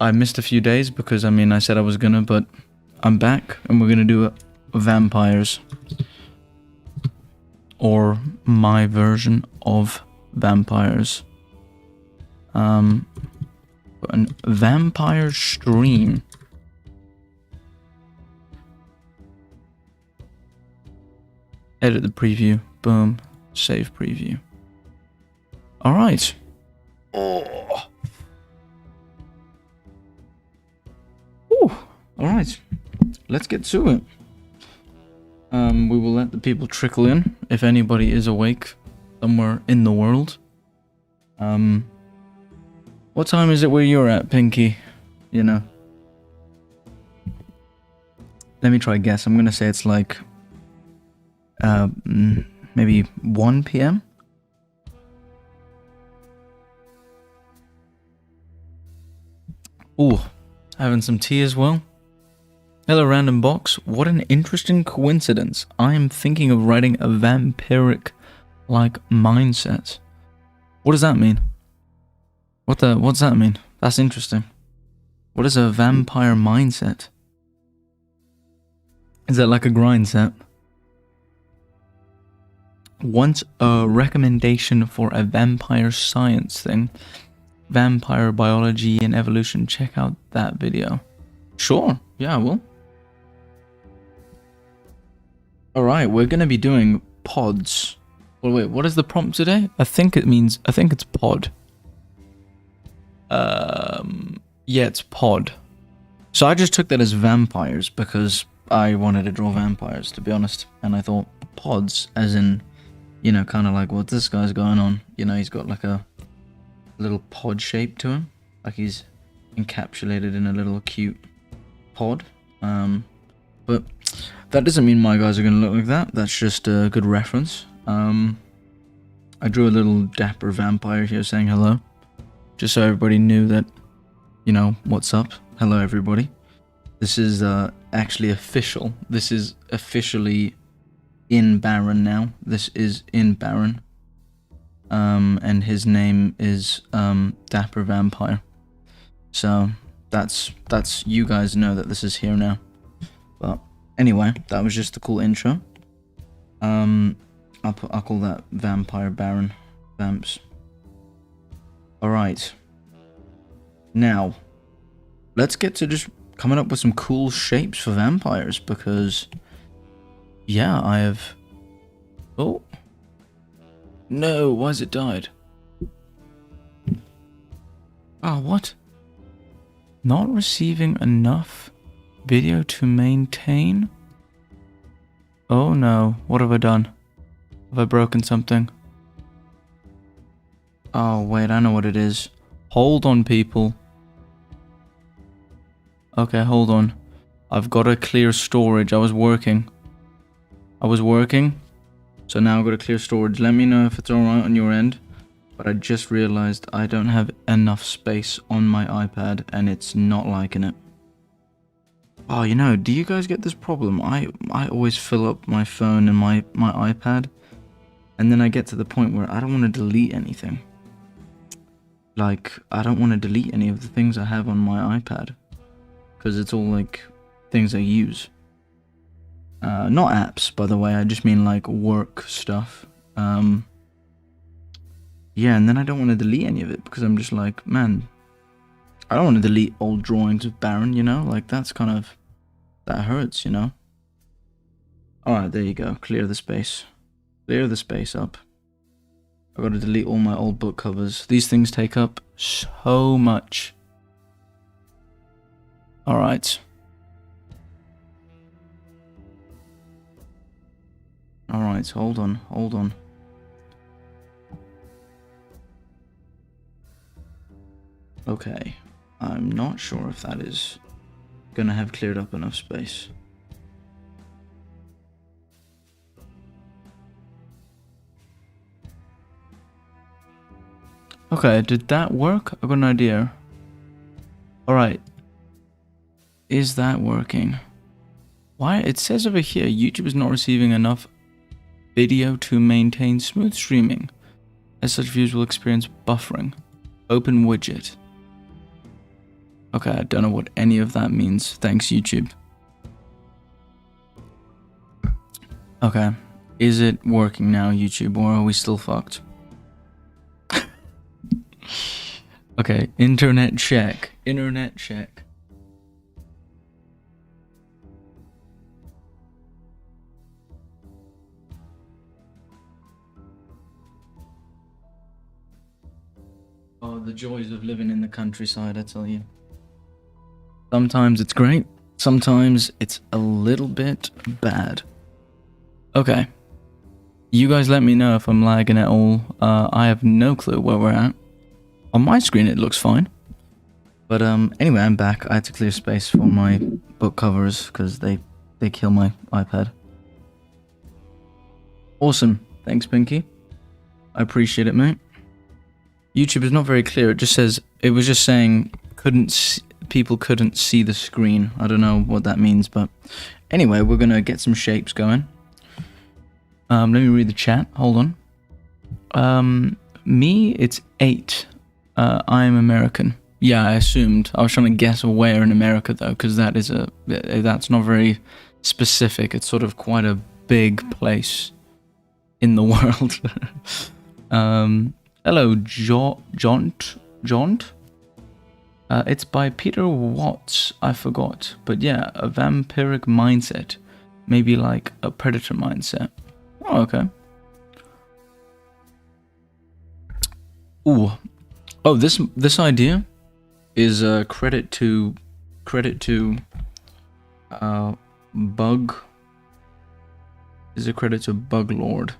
I missed a few days because, I mean, I said I was gonna, but I'm back and we're gonna do vampires. Or my version of vampires. An vampire stream. Edit the preview. Boom. Save preview. Alright. Oh. Ooh. Alright. Let's get to it. We will let the people trickle in, if anybody is awake somewhere in the world. What time is it where you're at, Pinky? You know. Let me try to guess. I'm gonna say it's like maybe 1 p.m. Ooh, having some tea as well. Hello, random box. What an interesting coincidence. I am thinking of writing a vampiric-like mindset. What does that mean? What's that mean? That's interesting. What is a vampire mindset? Is that like a grind set? Want a recommendation for a vampire science thing? Vampire biology and evolution. Check out that video. Sure. Yeah, I will. Alright, we're gonna be doing pods. Well, wait, what is the prompt today? I think it's pod. Yeah, it's pod. So I just took that as vampires because I wanted to draw vampires, to be honest. And I thought pods, as in, you know, kind of like what this guy's going on. You know, he's got like a little pod shape to him. Like he's encapsulated in a little cute pod. But that doesn't mean my guys are going to look like that. That's just a good reference. I drew a little dapper vampire here saying hello. Just so everybody knew that, you know, what's up. Hello, everybody. This is actually official. This is officially in Barren now. This is in Barren. And his name is Dapper Vampire. So that's you guys know that this is here now. But anyway, that was just a cool intro. I'll call that Vampire Baron Vamps. Alright. Now, let's get to just coming up with some cool shapes for vampires, because yeah, I have... Oh. No, why has it died? Oh, what? Not receiving enough video to maintain? Oh no, what have I done? Have I broken something? Oh wait, I know what it is. Hold on, people. Okay, hold on. I've got to clear storage. I was working. So now I've got to clear storage. Let me know if it's alright on your end. But I just realized I don't have enough space on my iPad and it's not liking it. Oh, you know, do you guys get this problem? I always fill up my phone and my iPad, and then I get to the point where I don't want to delete anything. Like, I don't want to delete any of the things I have on my iPad, because it's all like things I use. Not apps, by the way, I just mean like work stuff. Yeah, and then I don't want to delete any of it because I'm just like, man, I don't want to delete old drawings of Barren, you know? Like, that's kind of, that hurts, you know? Alright, there you go. Clear the space. Clear the space up. I've got to delete all my old book covers. These things take up so much. Alright. Alright, hold on. Okay, I'm not sure if that is gonna have cleared up enough space. Okay, did that work? I've got an idea. Alright. Is that working? Why? It says over here, YouTube is not receiving enough video to maintain smooth streaming. As such, views will experience buffering. Open widget. Okay, I don't know what any of that means. Thanks, YouTube. Okay. Is it working now, YouTube, or are we still fucked? Okay, internet check. Internet check. Oh, the joys of living in the countryside, I tell you. Sometimes it's great, sometimes it's a little bit bad. Okay. You guys let me know if I'm lagging at all. I have no clue where we're at. On my screen it looks fine. But anyway, I'm back. I had to clear space for my book covers because they kill my iPad. Awesome. Thanks, Pinky. I appreciate it, mate. YouTube is not very clear. It just says, it was just saying people couldn't see the screen. I don't know what that means, but anyway, we're gonna get some shapes going. Let me read the chat. Hold on. Me, it's 8. I'm American. Yeah, I assumed. I was trying to guess where in America though, because that's not very specific. It's sort of quite a big place in the world. Hello, Jaunt. It's by Peter Watts. I forgot, but yeah, a vampiric mindset, maybe like a predator mindset. Oh, okay. Ooh. Oh, this idea is credit to Bug. Is a credit to Bug Lord.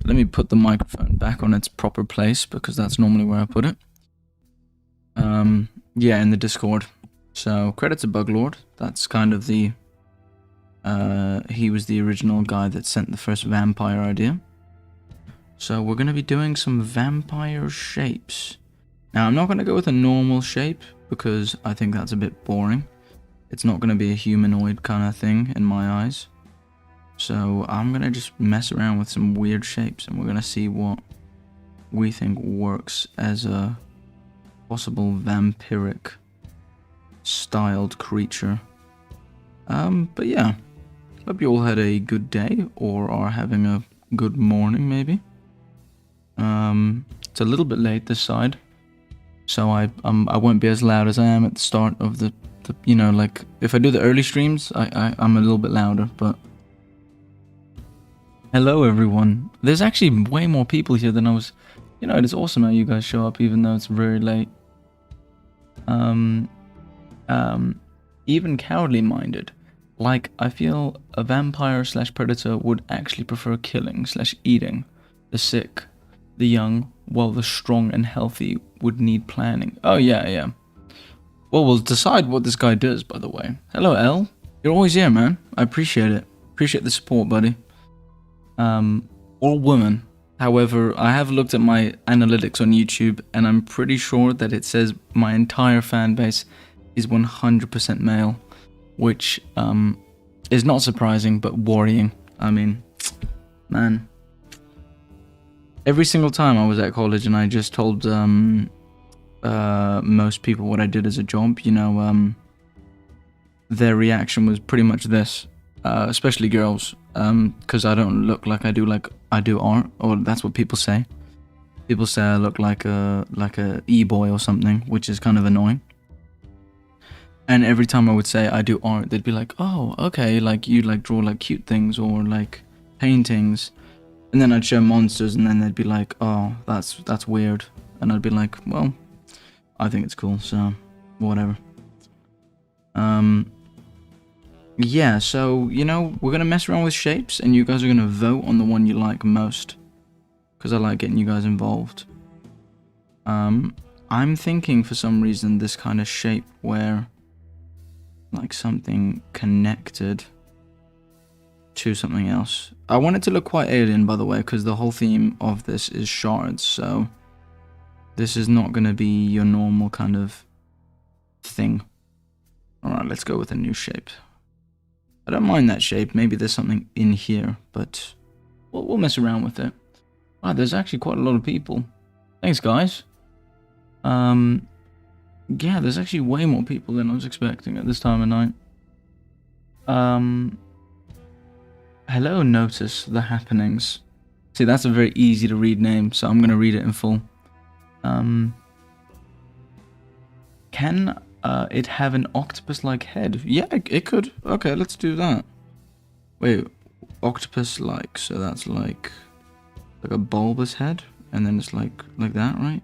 Let me put the microphone back on its proper place because that's normally where I put it. Yeah, in the Discord. So credit to Bug Lord. That's kind of the he was the original guy that sent the first vampire idea. So we're going to be doing some vampire shapes. Now I'm not going to go with a normal shape because I think that's a bit boring. It's not going to be a humanoid kind of thing in my eyes. So I'm going to just mess around with some weird shapes and we're going to see what we think works as a possible vampiric styled creature. But yeah, hope you all had a good day or are having a good morning maybe. It's a little bit late this side, so I won't be as loud as I am at the start of the you know, like if I do the early streams, I'm a little bit louder, but hello everyone. There's actually way more people here than I was, you know, it's awesome how you guys show up even though it's very late. Even cowardly minded. Like, I feel a vampire / predator would actually prefer killing / eating the sick, the young, while the strong and healthy would need planning. Oh yeah, yeah. Well, we'll decide what this guy does, by the way. Hello, L. You're always here, man. I appreciate it. Appreciate the support, buddy. All women. However, I have looked at my analytics on YouTube, and I'm pretty sure that it says my entire fan base is 100% male, which is not surprising, but worrying. I mean, man. Every single time I was at college and I just told most people what I did as a job, you know, their reaction was pretty much this, especially girls, because I don't look like I do art, or that's what people say. People say I look like a e-boy or something, which is kind of annoying. And every time I would say I do art, they'd be like, oh, okay, like you like draw like cute things or like paintings. And then I'd show monsters and then they'd be like, oh, that's weird. And I'd be like, well, I think it's cool, so whatever. Yeah, so, you know, we're going to mess around with shapes and you guys are going to vote on the one you like most. Because I like getting you guys involved. I'm thinking for some reason this kind of shape where like something connected to something else. I want it to look quite alien, by the way, because the whole theme of this is shards, so this is not going to be your normal kind of thing. Alright, let's go with a new shape. I don't mind that shape, maybe there's something in here, but we'll mess around with it. Wow, there's actually quite a lot of people. Thanks, guys. Yeah, there's actually way more people than I was expecting at this time of night. Hello, notice the happenings. See, that's a very easy to read name, so I'm gonna read it in full. Can it have an octopus-like head? Yeah, it could. Okay, let's do that. Wait, octopus-like, so that's like a bulbous head, and then it's like that, right?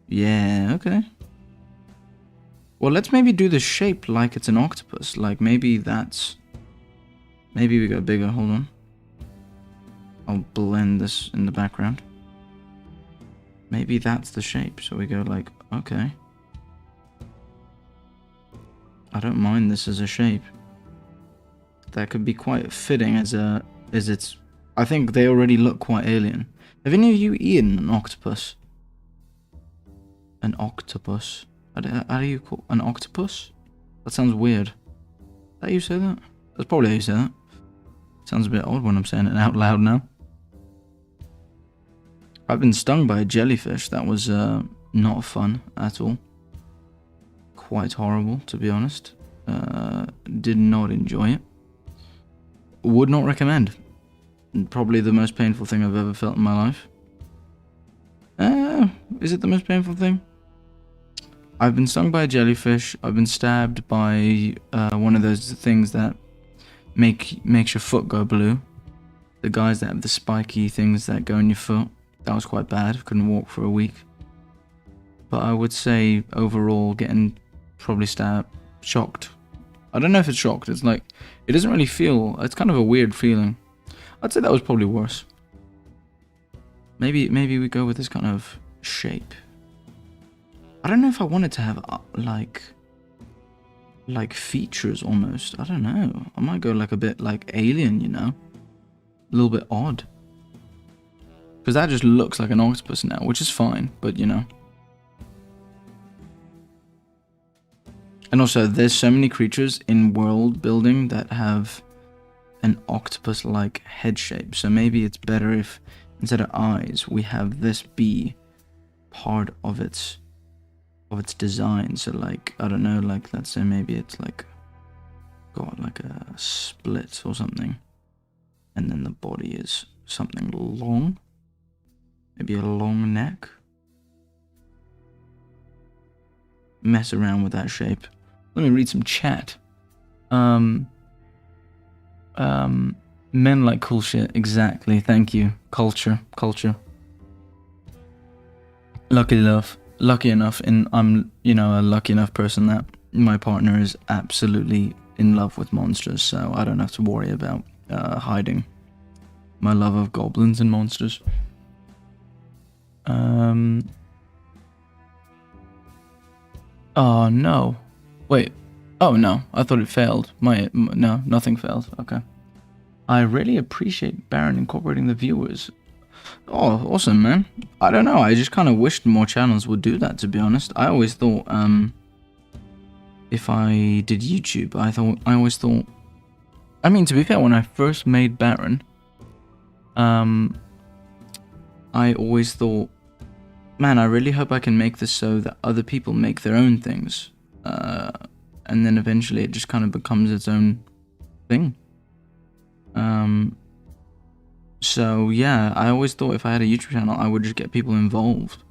Yeah, okay. Well, let's maybe do the shape like it's an octopus. Like maybe that's... Maybe we go bigger, hold on. I'll blend this in the background. Maybe that's the shape, so we go like, okay. I don't mind this as a shape. That could be quite fitting as it's... I think they already look quite alien. Have any of you eaten an octopus? An octopus? How do you call... An octopus? That sounds weird. Is that how you say that? That's probably how you say that. Sounds a bit odd when I'm saying it out loud now. I've been stung by a jellyfish. That was not fun at all. Quite horrible, to be honest. Did not enjoy it. Would not recommend. Probably the most painful thing I've ever felt in my life. Is it the most painful thing? I've been stung by a jellyfish. I've been stabbed by one of those things that makes your foot go blue. The guys that have the spiky things that go in your foot. That was quite bad. Couldn't walk for a week. But I would say overall getting probably shocked. I don't know if it's shocked. It's like, it doesn't really feel, it's kind of a weird feeling. I'd say that was probably worse. Maybe we go with this kind of shape. I don't know if I wanted to have like features almost. I don't know. I might go like a bit like alien, you know? A little bit odd. Because that just looks like an octopus now, which is fine, but you know. And also, there's so many creatures in world building that have an octopus-like head shape. So maybe it's better if, instead of eyes, we have this be part of its design. So like, I don't know, like let's say maybe it's like got like a split or something. And then the body is something long. Maybe a long neck. Mess around with that shape. Let me read some chat. Men like cool shit. Exactly. Thank you. Culture. Lucky enough, and I'm, you know, a lucky enough person that my partner is absolutely in love with monsters, so I don't have to worry about hiding my love of goblins and monsters. Oh no. Wait. Oh no, I thought it failed. No, nothing failed. Okay. I really appreciate Barren incorporating the viewers. Oh, awesome, man. I don't know, I just kind of wished more channels would do that, to be honest. I always thought, if I did YouTube, I always thought... I mean, to be fair, when I first made Barren, I always thought, man, I really hope I can make this so that other people make their own things. And then eventually it just kind of becomes its own thing. So yeah, I always thought if I had a YouTube channel, I would just get people involved.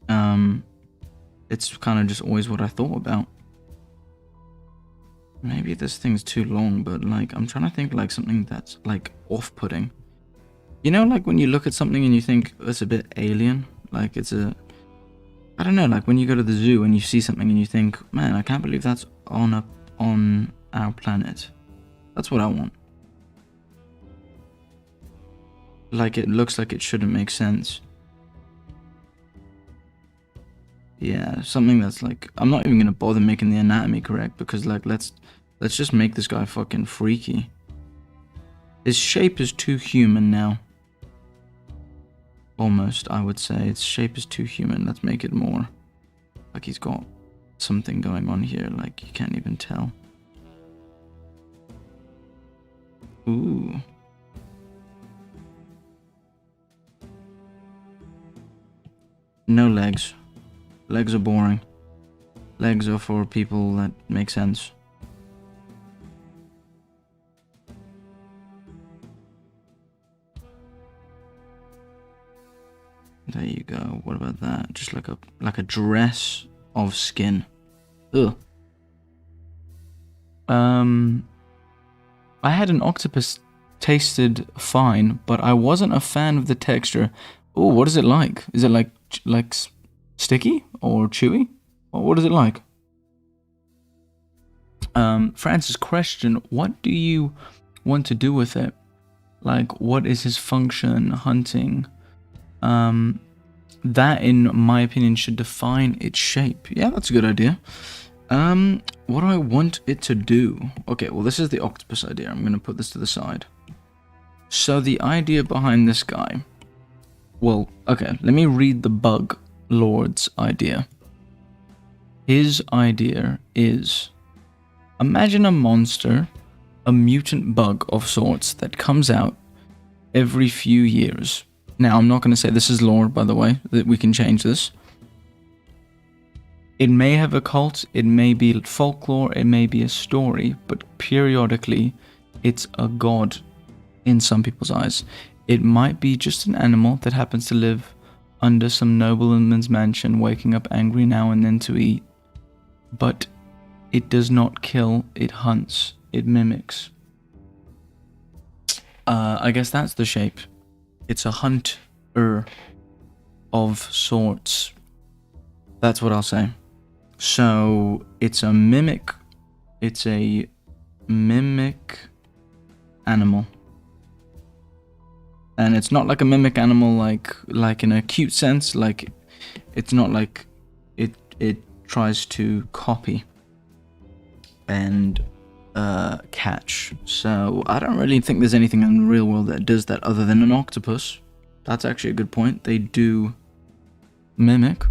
It's kind of just always what I thought about. Maybe this thing's too long, but like, I'm trying to think like something that's like off-putting. You know, like when you look at something and you think it's a bit alien, like it's a... I don't know, like when you go to the zoo and you see something and you think, man, I can't believe that's on our planet. That's what I want. Like it looks like it shouldn't make sense. Yeah, something that's like, I'm not even gonna bother making the anatomy correct because like let's just make this guy fucking freaky. His shape is too human now. Almost, I would say. Its shape is too human. Let's make it more like he's got something going on here, like you can't even tell. Ooh. No legs. Legs are boring. Legs are for people that make sense. There you go. What about that? Just like a dress of skin. Ugh. I had an octopus, tasted fine, but I wasn't a fan of the texture. Oh, what is it like? Is it like sticky or chewy? Or what is it like? Francis question, what do you want to do with it? Like, what is his function? Hunting? That, in my opinion, should define its shape. Yeah, that's a good idea. What do I want it to do? Okay, well, this is the octopus idea. I'm going to put this to the side. So the idea behind this guy... Well, okay, let me read the bug lord's idea. His idea is... Imagine a monster, a mutant bug of sorts that comes out every few years. Now, I'm not going to say this is lore, by the way, that we can change this. It may have a cult, it may be folklore, it may be a story, but periodically, it's a god in some people's eyes. It might be just an animal that happens to live under some nobleman's mansion, waking up angry now and then to eat. But it does not kill, it hunts, it mimics. I guess that's the shape. It's a hunter of sorts. That's what I'll say. So, it's a mimic. It's a mimic animal. And it's not like a mimic animal like in a cute sense. Like, it's not like it tries to copy and catch. So I don't really think there's anything in the real world that does that other than an octopus. That's actually a good point. They do mimic.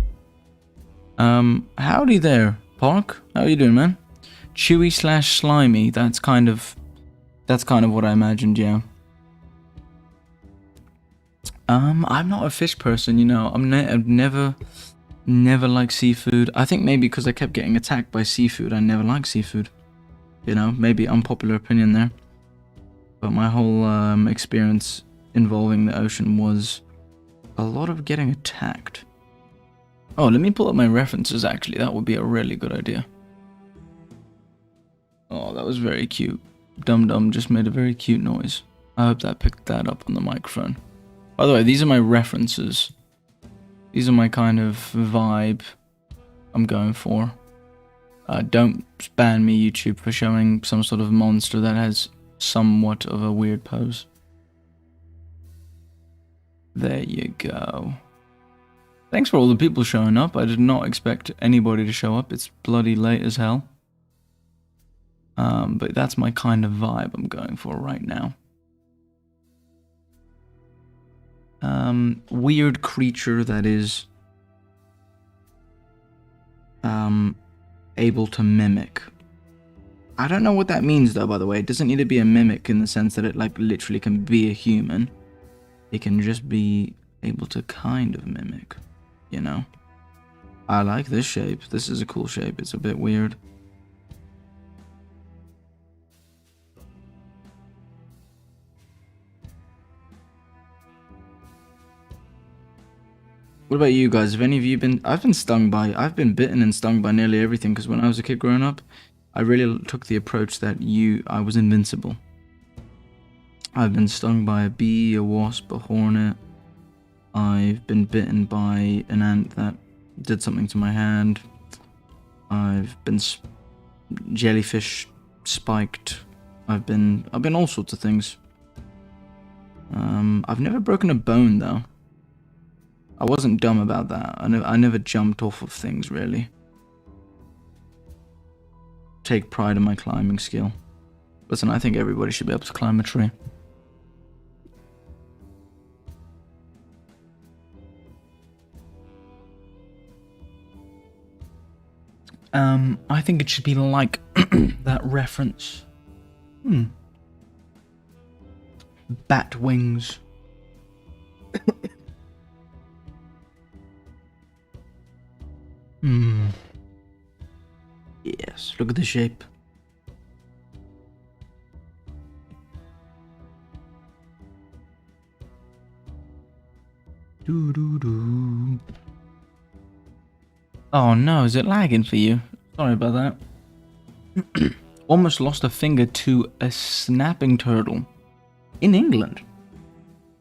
Howdy there, Park. How are you doing, man? Chewy / slimy. That's kind of what I imagined. Yeah. I'm not a fish person, you know. I've never liked seafood. I think maybe because I kept getting attacked by seafood, I never liked seafood. You know, maybe unpopular opinion there. But my whole experience involving the ocean was a lot of getting attacked. Oh, let me pull up my references, actually. That would be a really good idea. Oh, that was very cute. Dum Dum just made a very cute noise. I hope that picked that up on the microphone. By the way, these are my references. These are my kind of vibe I'm going for. Don't ban me, YouTube, for showing some sort of monster that has somewhat of a weird pose. There you go. Thanks for all the people showing up. I did not expect anybody to show up. It's bloody late as hell. But that's my kind of vibe I'm going for right now. Weird creature that is able to mimic. I don't know what that means though, by the way. It doesn't need to be a mimic in the sense that it like literally can be a human. It can just be able to kind of mimic, you know? I like this shape. This is a cool shape. It's a bit weird. What about you guys? Have any of you been... I've been bitten and stung by nearly everything, because when I was a kid growing up, I really took the approach that I was invincible. I've been stung by a bee, a wasp, a hornet. I've been bitten by an ant that did something to my hand. I've been jellyfish spiked. I've been all sorts of things. I've never broken a bone though. I wasn't dumb about that. I never jumped off of things, really. Take pride in my climbing skill. Listen, I think everybody should be able to climb a tree. I think it should be like that reference. Bat wings. Yes, look at the shape. Doo doo doo. Oh no, is it lagging for you? Sorry about that. Almost lost a finger to a snapping turtle. In England?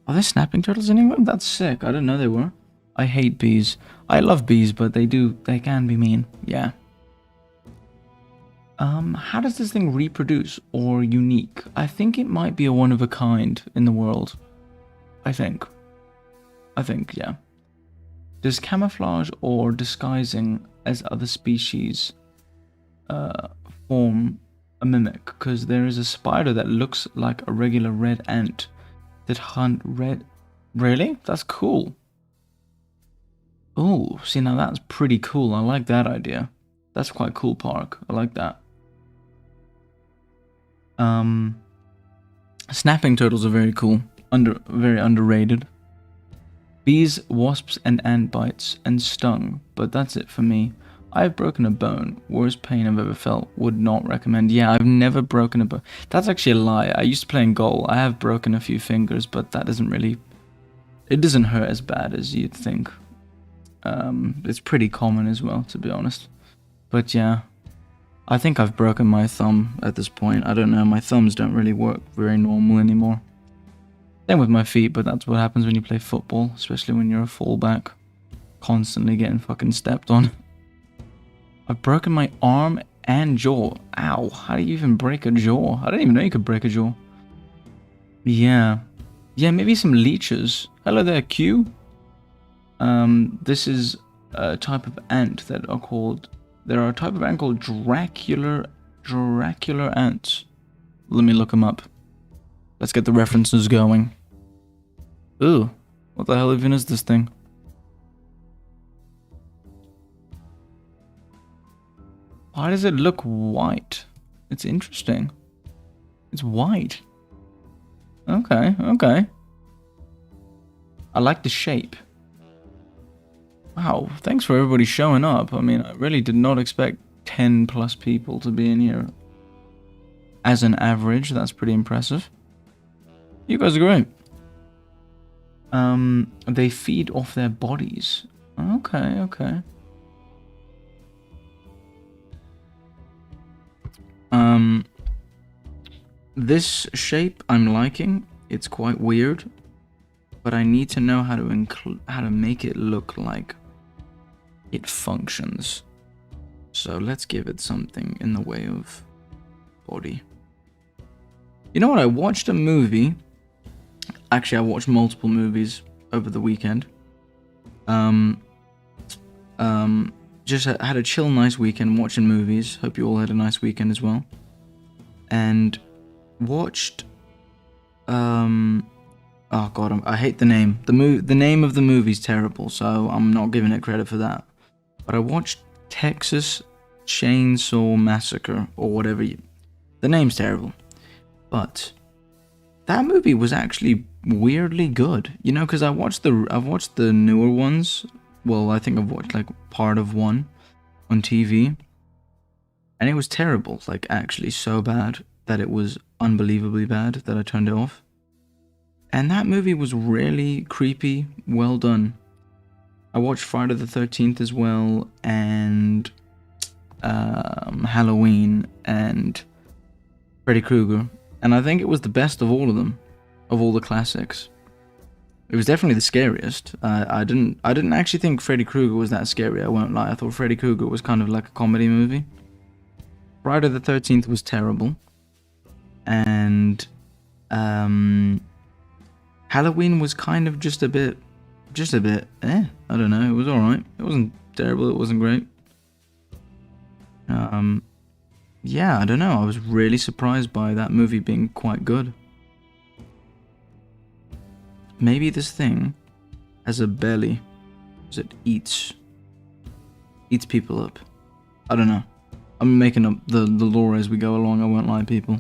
Are there snapping turtles in England? That's sick. I didn't know they were. I hate bees. I love bees, but they can be mean. Yeah. How does this thing reproduce or unique? I think it might be a one of a kind in the world. I think, yeah. Does camouflage or disguising as other species form a mimic? Because there is a spider that looks like a regular red ant that hunt red... Really? That's cool. Oh, see, now that's pretty cool. I like that idea. That's quite cool, Park. I like that. Snapping turtles are very cool. Very underrated. Bees, wasps, and ant bites and stung, but that's it for me. I've broken a bone. Worst pain I've ever felt. Would not recommend. Yeah, I've never broken a bone. That's actually a lie. I used to play in goal. I have broken a few fingers, but that doesn't really... It doesn't hurt as bad as you'd think. It's pretty common as well, to be honest. But yeah, I think I've broken my thumb at this point. I don't know, my thumbs don't really work very normal anymore. Same with my feet, but that's what happens when you play football, especially when you're a fullback. Constantly getting fucking stepped on. I've broken my arm and jaw. Ow, how do you even break a jaw? I didn't even know you could break a jaw. Yeah. Yeah, maybe some leeches. Hello there, Q. This is a type of ant that are called... There are a type of ant called Dracula ants. Let me look them up. Let's get the references going. Ooh, what the hell even is this thing? Why does it look white? It's interesting. It's white. Okay, okay. I like the shape. Wow, thanks for everybody showing up. I mean, I really did not expect 10 plus people to be in here. As an average, that's pretty impressive. You guys are great. They feed off their bodies. Okay, okay. This shape I'm liking. It's quite weird, but I need to know how to make it look like it functions. So let's give it something in the way of body. You know what? I watched a movie. Actually, I watched multiple movies over the weekend. Just had a chill, nice weekend watching movies. Hope you all had a nice weekend as well. And watched. Oh god, I hate the name. The name of the movie's terrible, so I'm not giving it credit for that. But I watched Texas Chainsaw Massacre or whatever. The name's terrible, but that movie was actually weirdly good. You know, because I've watched the newer ones. Well, I think I've watched like part of one on TV, and it was terrible. Like actually so bad that it was unbelievably bad that I turned it off. And that movie was really creepy, well done. I watched Friday the 13th as well, and Halloween, and Freddy Krueger. And I think it was the best of all of them, of all the classics. It was definitely the scariest. I didn't actually think Freddy Krueger was that scary, I won't lie. I thought Freddy Krueger was kind of like a comedy movie. Friday the 13th was terrible. And Halloween was kind of just a bit, I don't know, it was alright. It wasn't terrible, it wasn't great. Yeah, I don't know, I was really surprised by that movie being quite good. Maybe this thing has a belly, because it eats people up. I don't know. I'm making up the lore as we go along, I won't lie, people.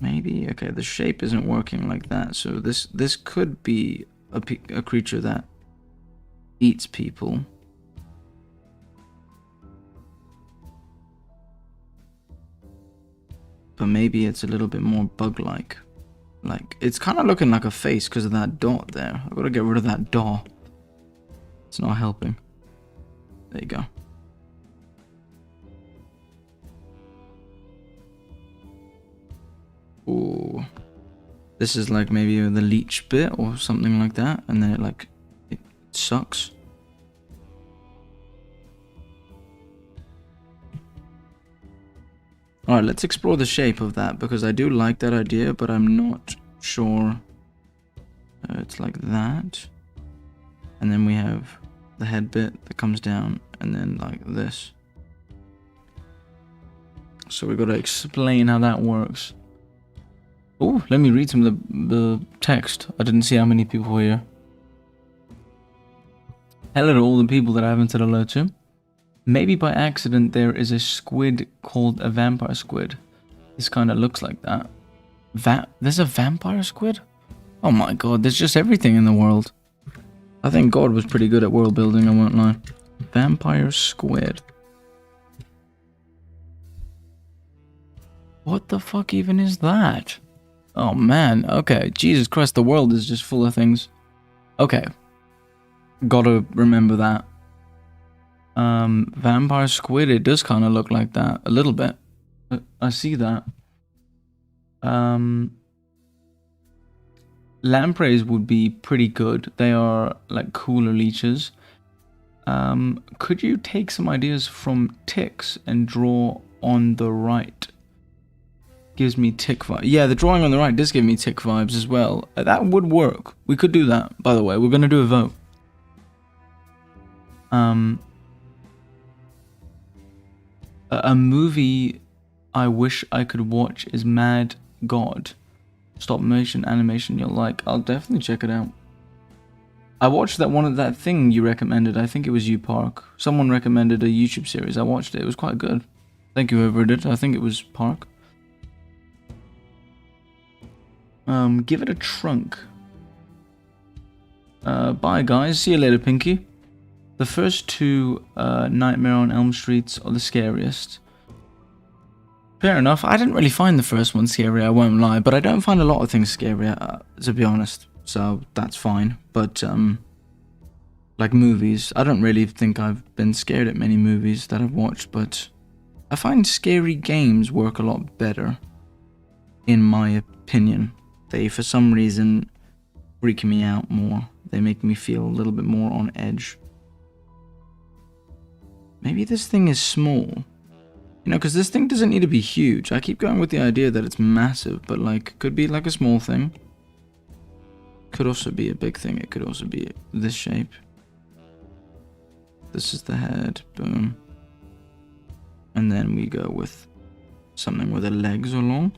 Maybe, okay, the shape isn't working like that, so this could be a creature that eats people. But maybe it's a little bit more bug-like. Like, it's kind of looking like a face because of that dot there. I've got to get rid of that dot. It's not helping. There you go. Ooh. This is like maybe the leech bit or something like that. And then it sucks. Alright, let's explore the shape of that, because I do like that idea, but I'm not sure. It's like that. And then we have the head bit that comes down, and then like this. So we've got to explain how that works. Oh, let me read some of the text. I didn't see how many people were here. Hello to all the people that I haven't said hello to. Maybe by accident there is a squid called a vampire squid. This kind of looks like that. There's a vampire squid? Oh my god, there's just everything in the world. I think God was pretty good at world building, I won't lie. Vampire squid. What the fuck even is that? Oh man, okay. Jesus Christ, the world is just full of things. Okay. Gotta remember that. Vampire squid, it does kind of look like that. A little bit. I see that. Lampreys would be pretty good. They are like cooler leeches. Could you take some ideas from ticks and draw on the right? Gives me tick vibes. Yeah, the drawing on the right does give me tick vibes as well. That would work. We could do that, by the way. We're going to do a vote. A movie I wish I could watch is Mad God. Stop motion animation you'll like. I'll definitely check it out. I watched that thing you recommended. I think it was you, Park. Someone recommended a YouTube series. I watched it. It was quite good. Thank you, whoever did. I think it was Park. Give it a trunk. Bye, guys. See you later, Pinky. The first two Nightmare on Elm Streets are the scariest. Fair enough. I didn't really find the first one scary, I won't lie, but I don't find a lot of things scary, to be honest. So that's fine. But like movies, I don't really think I've been scared at many movies that I've watched, but I find scary games work a lot better, in my opinion. They, for some reason, freak me out more. They make me feel a little bit more on edge. Maybe this thing is small. You know, because this thing doesn't need to be huge. I keep going with the idea that it's massive, but like, could be like a small thing. Could also be a big thing. It could also be this shape. This is the head. Boom. And then we go with something where the legs are long.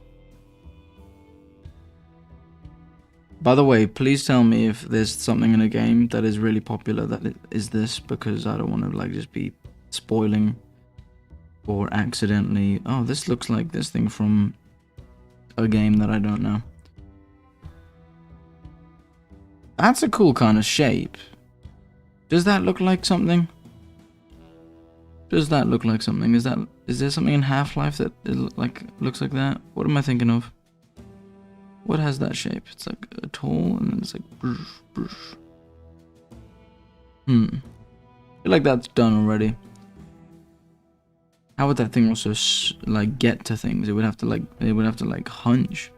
By the way, please tell me if there's something in a game that is really popular that is this, because I don't want to like just be spoiling or accidentally. Oh, this looks like this thing from a game that I don't know. That's a cool kind of shape. Does that look like something? Does that look like something? Is there something in Half-Life that looks like that? What am I thinking of? What has that shape? It's like a tall, and then it's like brush, brush. I feel like that's done already. How would that thing also like get to things? It would have to like hunch.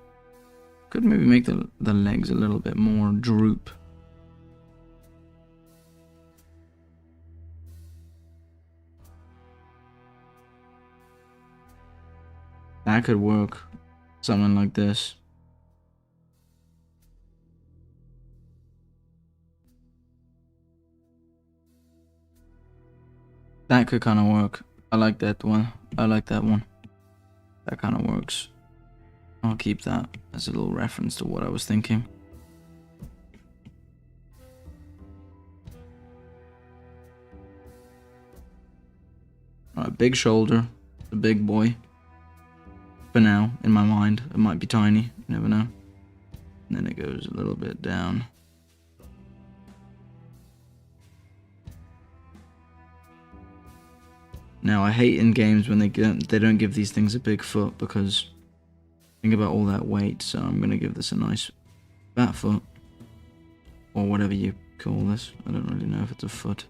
Could maybe make the legs a little bit more droop. That could work. Something like this. That could kind of work. I like that one. I like that one. That kind of works. I'll keep that as a little reference to what I was thinking. Alright, big shoulder. The big boy. For now, in my mind. It might be tiny. You never know. And then it goes a little bit down. Now, I hate in games when they don't give these things a big foot, because think about all that weight. So I'm gonna give this a nice fat foot, or whatever you call this. I don't really know if it's a foot.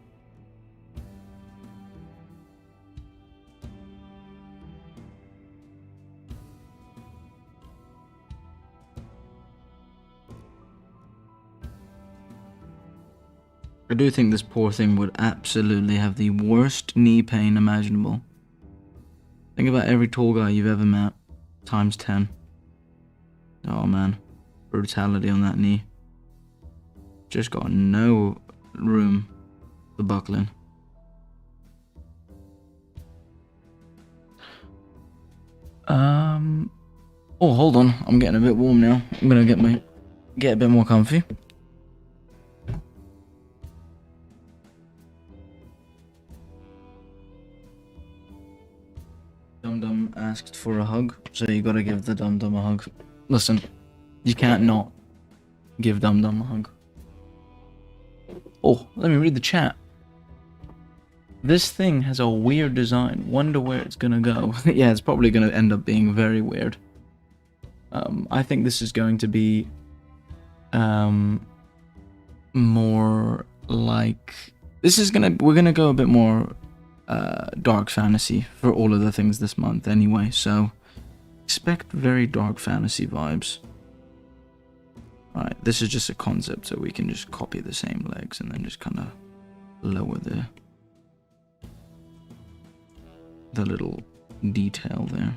I do think this poor thing would absolutely have the worst knee pain imaginable. Think about every tall guy you've ever met, times 10. Oh man, brutality on that knee. Just got no room for buckling. Oh, hold on, I'm getting a bit warm now. I'm gonna get a bit more comfy. Dum Dum asked for a hug, so you gotta give the Dum Dum a hug. Listen, you can't not give Dum Dum a hug. Oh, let me read the chat. This thing has a weird design. Wonder where it's gonna go. Yeah, it's probably gonna end up being very weird. I think this is going to be more like we're gonna go a bit more dark fantasy for all of the things this month anyway, so expect very dark fantasy vibes. Alright, this is just a concept, so we can just copy the same legs and then just kind of lower the little detail there.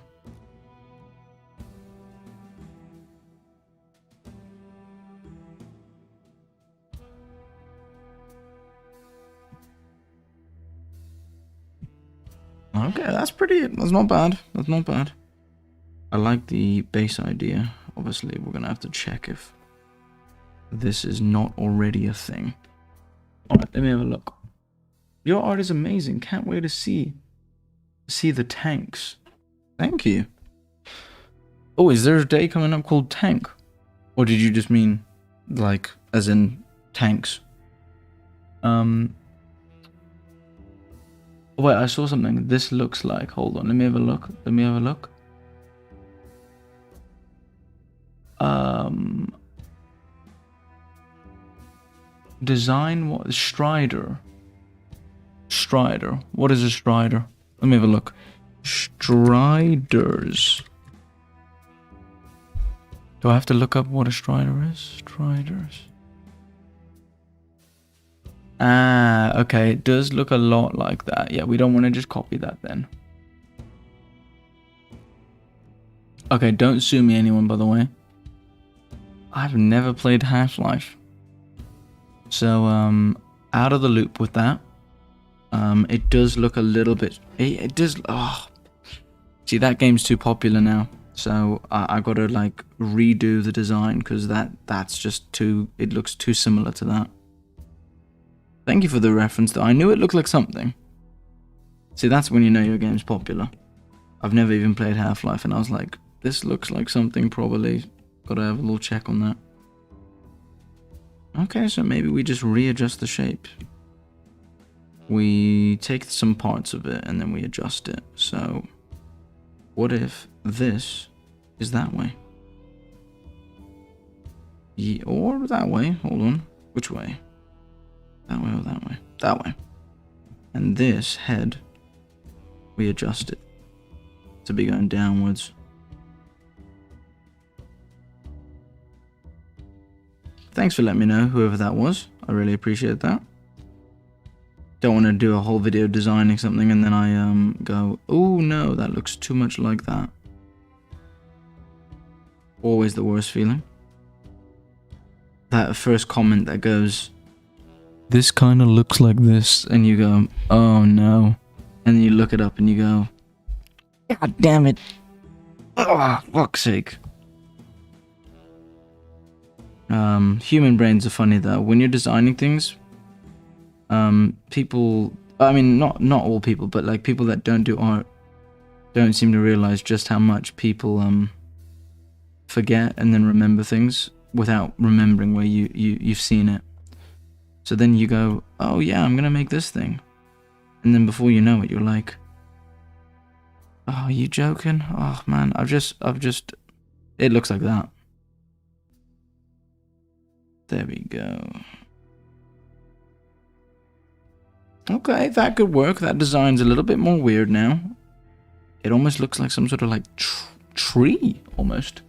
Okay, that's not bad. That's not bad. I like the base idea. Obviously, we're gonna have to check if this is not already a thing. Alright, let me have a look. Your art is amazing. Can't wait to see the tanks. Thank you. Oh, is there a day coming up called Tank? Or did you just mean, like, as in tanks? Wait, I saw something. This looks like... Hold on, let me have a look. Let me have a look. Design what? Strider. Strider. What is a strider? Let me have a look. Striders. Do I have to look up what a strider is? Striders. Ah, okay. It does look a lot like that. Yeah, we don't want to just copy that then. Okay, don't sue me, anyone, by the way. I've never played Half-Life. So, out of the loop with that. It does look a little bit... It does... Oh. See, that game's too popular now. So, I gotta, like, redo the design, because that's just too... It looks too similar to that. Thank you for the reference, though. I knew it looked like something. See, that's when you know your game's popular. I've never even played Half-Life, and I was like, this looks like something, probably. Gotta have a little check on that. Okay, so maybe we just readjust the shape. We take some parts of it, and then we adjust it. So, what if this is that way? Yeah, or that way. Hold on. Which way? That way or that way? That way. And this head, we adjust it to be going downwards. Thanks for letting me know, whoever that was. I really appreciate that. Don't want to do a whole video designing something and then I go, oh no, that looks too much like that. Always the worst feeling. That first comment that goes, this kind of looks like this, and you go, oh no. And then you look it up and you go, God damn it. Oh, fuck's sake. Human brains are funny though. When you're designing things, people, I mean, not all people, but like people that don't do art don't seem to realize just how much people forget and then remember things without remembering where you've seen it. So then you go, oh yeah, I'm gonna make this thing. And then before you know it, you're like, Oh, are you joking? Oh, man, I've just... It looks like that. There we go. Okay, that could work. That design's a little bit more weird now. It almost looks like some sort of like tree, almost.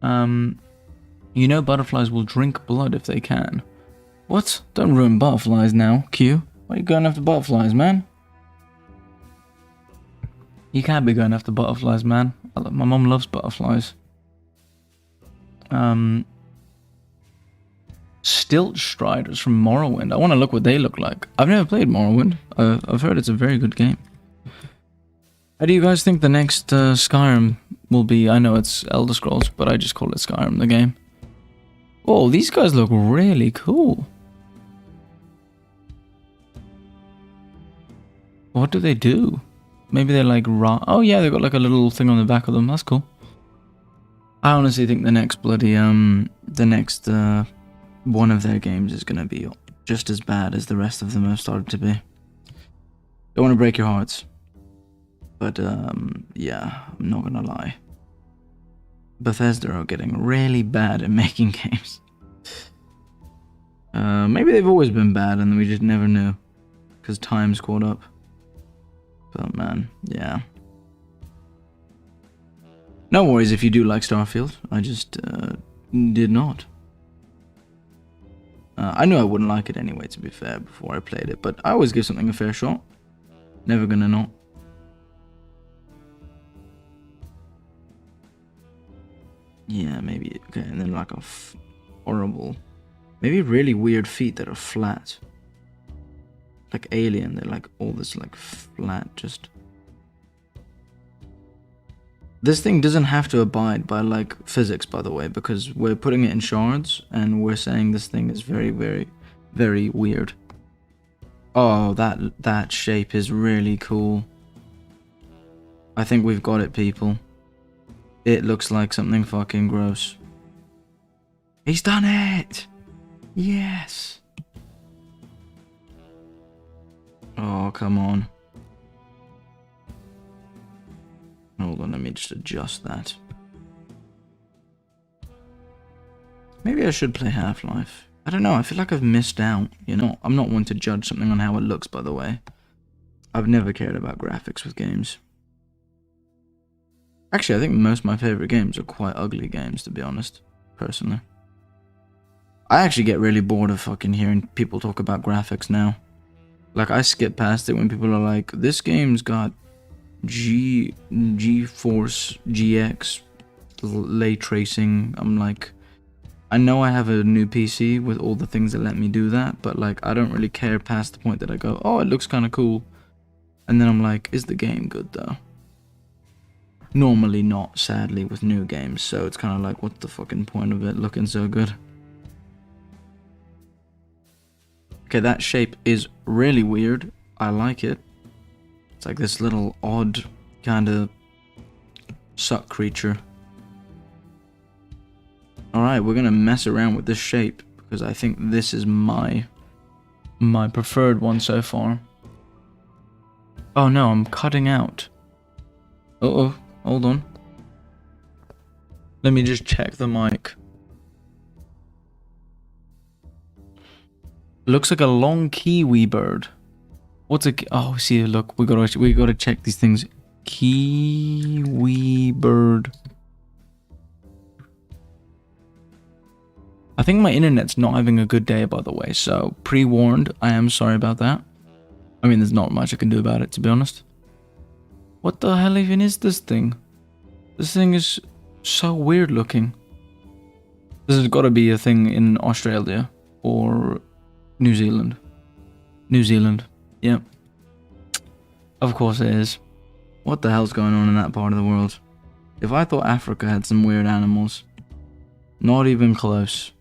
You know butterflies will drink blood if they can. What? Don't ruin butterflies now, Q. Why are you going after butterflies, man? You can't be going after butterflies, man. My mom loves butterflies. Stilt Striders from Morrowind. I want to look what they look like. I've never played Morrowind. I've heard it's a very good game. How do you guys think the next Skyrim will be? I know it's Elder Scrolls, but I just call it Skyrim, the game. Oh, these guys look really cool. What do they do? Maybe they're like raw. Oh yeah, they've got like a little thing on the back of them. That's cool. I honestly think the next bloody the next one of their games is gonna be just as bad as the rest of them have started to be. Don't want to break your hearts, but yeah, I'm not gonna lie. Bethesda are getting really bad at making games. Maybe they've always been bad and we just never knew, because time's caught up. But man, yeah. No worries if you do like Starfield. I just did not. I knew I wouldn't like it anyway, to be fair, before I played it. But I always give something a fair shot. Never gonna not. Yeah, maybe. Okay, and then like a horrible... Maybe really weird feet that are flat. Like Alien, they're like all this like flat, just... This thing doesn't have to abide by like physics, by the way, because we're putting it in shards and we're saying this thing is very, very, very weird. Oh, that shape is really cool. I think we've got it, people. It looks like something fucking gross. He's done it! Yes! Oh, come on. Hold on, let me just adjust that. Maybe I should play Half-Life. I don't know, I feel like I've missed out, you know? I'm not one to judge something on how it looks, by the way. I've never cared about graphics with games. Actually, I think most of my favorite games are quite ugly games, to be honest, personally. I actually get really bored of fucking hearing people talk about graphics now. Like, I skip past it when people are like, this game's got GeForce GX lay tracing. I'm like, I know I have a new PC with all the things that let me do that, but like, I don't really care past the point that I go, oh, it looks kind of cool. And then I'm like, is the game good though? Normally not, sadly, with new games, so it's kind of like, what's the fucking point of it looking so good? Okay, that shape is really weird. I like it. It's like this little odd kind of suck creature. Alright, we're gonna mess around with this shape because I think this is my preferred one so far. Oh no, I'm cutting out. Uh-oh, hold on. Let me just check the mic. Looks like a long kiwi bird. What's a... Oh, see, look, we gotta check these things. Kiwi bird. I think my internet's not having a good day, by the way, so pre-warned, I am sorry about that. I mean, there's not much I can do about it, to be honest. What the hell even is this thing? This thing is so weird looking. This has got to be a thing in Australia or New Zealand. New Zealand, yep. Of course it is. What the hell's going on in that part of the world? If I thought Africa had some weird animals, not even close.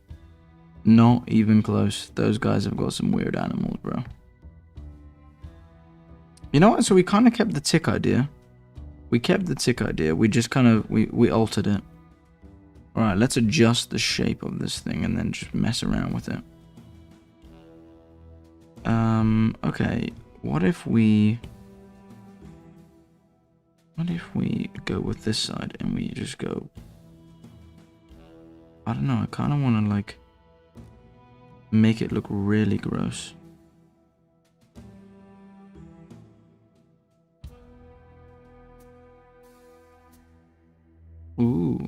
Not even close. Those guys have got some weird animals, bro. You know what? So we kind of kept the tick idea. We kept the tick idea. We just kind of, we altered it. Alright, let's adjust the shape of this thing and then just mess around with it. Okay. What if we... What if we go with this side and we just go... I don't know, I kind of want to like make it look really gross. Ooh.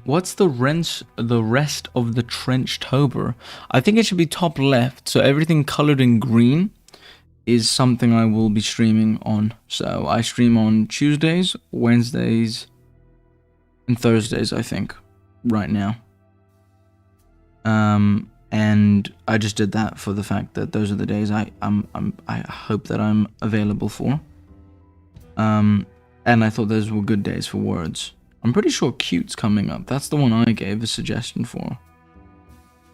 What's the rest of the Trenchtober? I think it should be top left, so everything colored in green is something I will be streaming on. So I stream on Tuesdays, Wednesdays, and Thursdays, I think, right now. And I just did that for the fact that those are the days I hope that I'm available for. And I thought those were good days for words. I'm pretty sure Cute's coming up. That's the one I gave a suggestion for.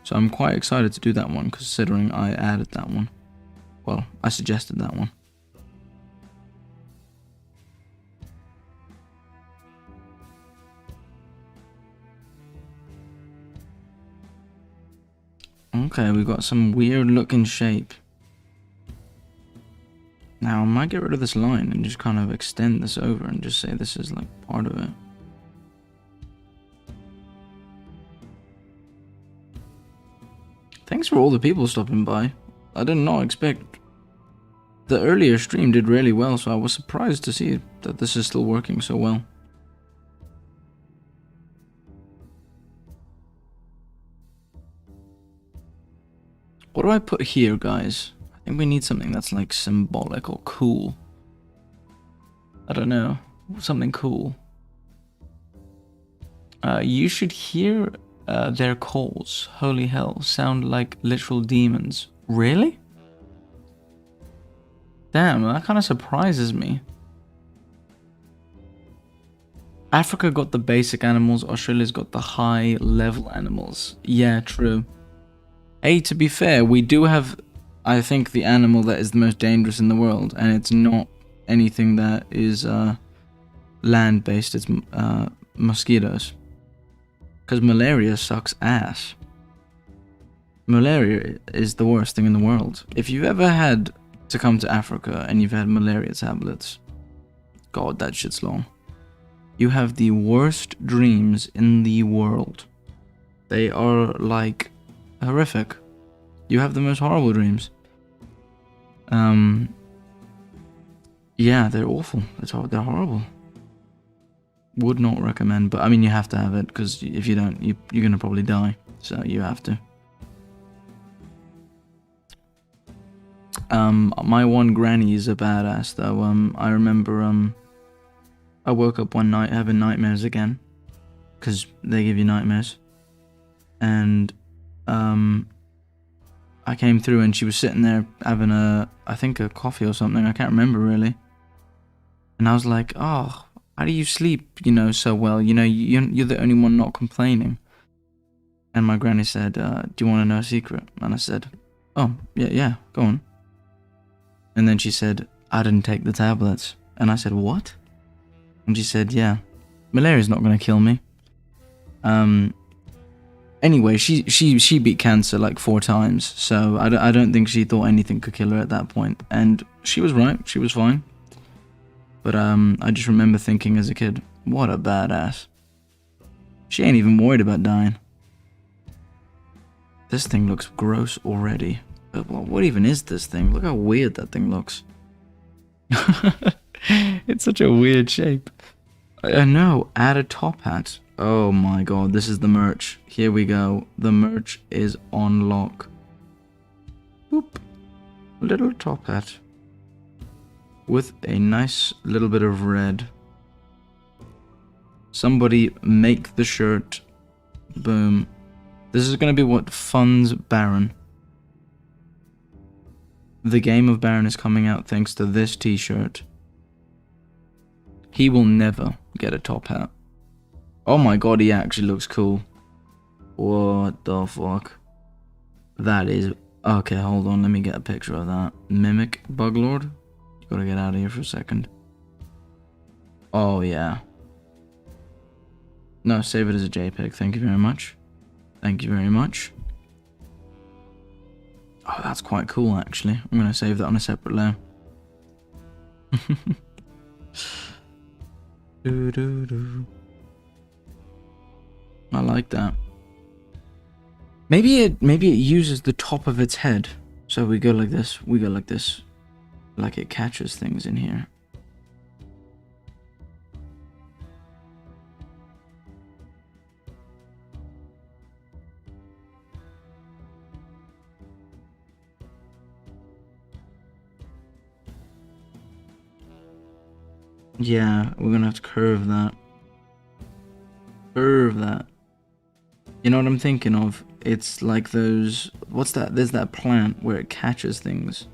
So I'm quite excited to do that one, considering I added that one. Well, I suggested that one. Okay, we got some weird looking shape. Now, I might get rid of this line and just kind of extend this over and just say this is like part of it. Thanks for all the people stopping by. I did not expect... The earlier stream did really well, so I was surprised to see that this is still working so well. What do I put here, guys? I think we need something that's like symbolic or cool. I don't know. Something cool. You should hear their calls. Holy hell. Sound like literal demons. Really? Damn, that kind of surprises me. Africa got the basic animals. Australia's got the high level animals. Yeah, true. Hey, to be fair, we do have, I think, the animal that is the most dangerous in the world, and it's not anything that is land-based, it's mosquitoes. Because malaria sucks ass. Malaria is the worst thing in the world. If you've ever had to come to Africa and you've had malaria tablets, God, that shit's long. You have the worst dreams in the world. They are like... horrific. You have the most horrible dreams. Yeah, they're awful. They're horrible. Would not recommend, but I mean, you have to have it, because if you don't, you're gonna probably die. So you have to. My one granny is a badass, though. I remember, I woke up one night having nightmares again, because they give you nightmares. And, I came through and she was sitting there having I think a coffee or something, I can't remember really. And I was like, oh, how do you sleep, so well? You're the only one not complaining. And my granny said, do you want to know a secret? And I said, oh, yeah, go on. And then she said, I didn't take the tablets. And I said, what? And she said, yeah, malaria's not going to kill me. Anyway, she beat cancer like 4 times, so I don't think she thought anything could kill her at that point. And she was right, she was fine. But I just remember thinking as a kid, what a badass. She ain't even worried about dying. This thing looks gross already. But what even is this thing? Look how weird that thing looks. It's such a weird shape. No, add a top hat. Oh my god, this is the merch. Here we go. The merch is on lock. Boop. Little top hat. With a nice little bit of red. Somebody make the shirt. Boom. This is going to be what funds Barren. The game of Barren is coming out thanks to this t-shirt. He will never get a top hat. Oh my god, he actually looks cool. What the fuck? That is... Okay, hold on, let me get a picture of that. Mimic Buglord? You gotta get out of here for a second. Oh yeah. No, save it as a JPEG, thank you very much. Thank you very much. Oh, that's quite cool, actually. I'm going to save that on a separate layer. I like that. Maybe it uses the top of its head. So we go like this, we go like this. Like it catches things in here. Yeah, we're gonna have to curve that. Curve that. You know what I'm thinking of? It's like those... What's that? There's that plant where it catches things.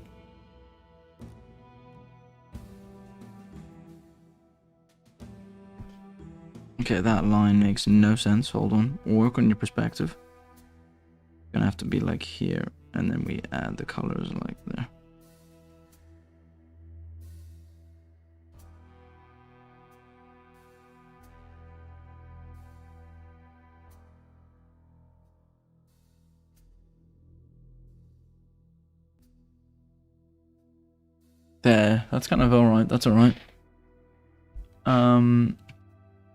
Okay, that line makes no sense. Hold on. Work on your perspective. Gonna have to be like here, and then we add the colors like there. There, that's kind of alright, that's alright.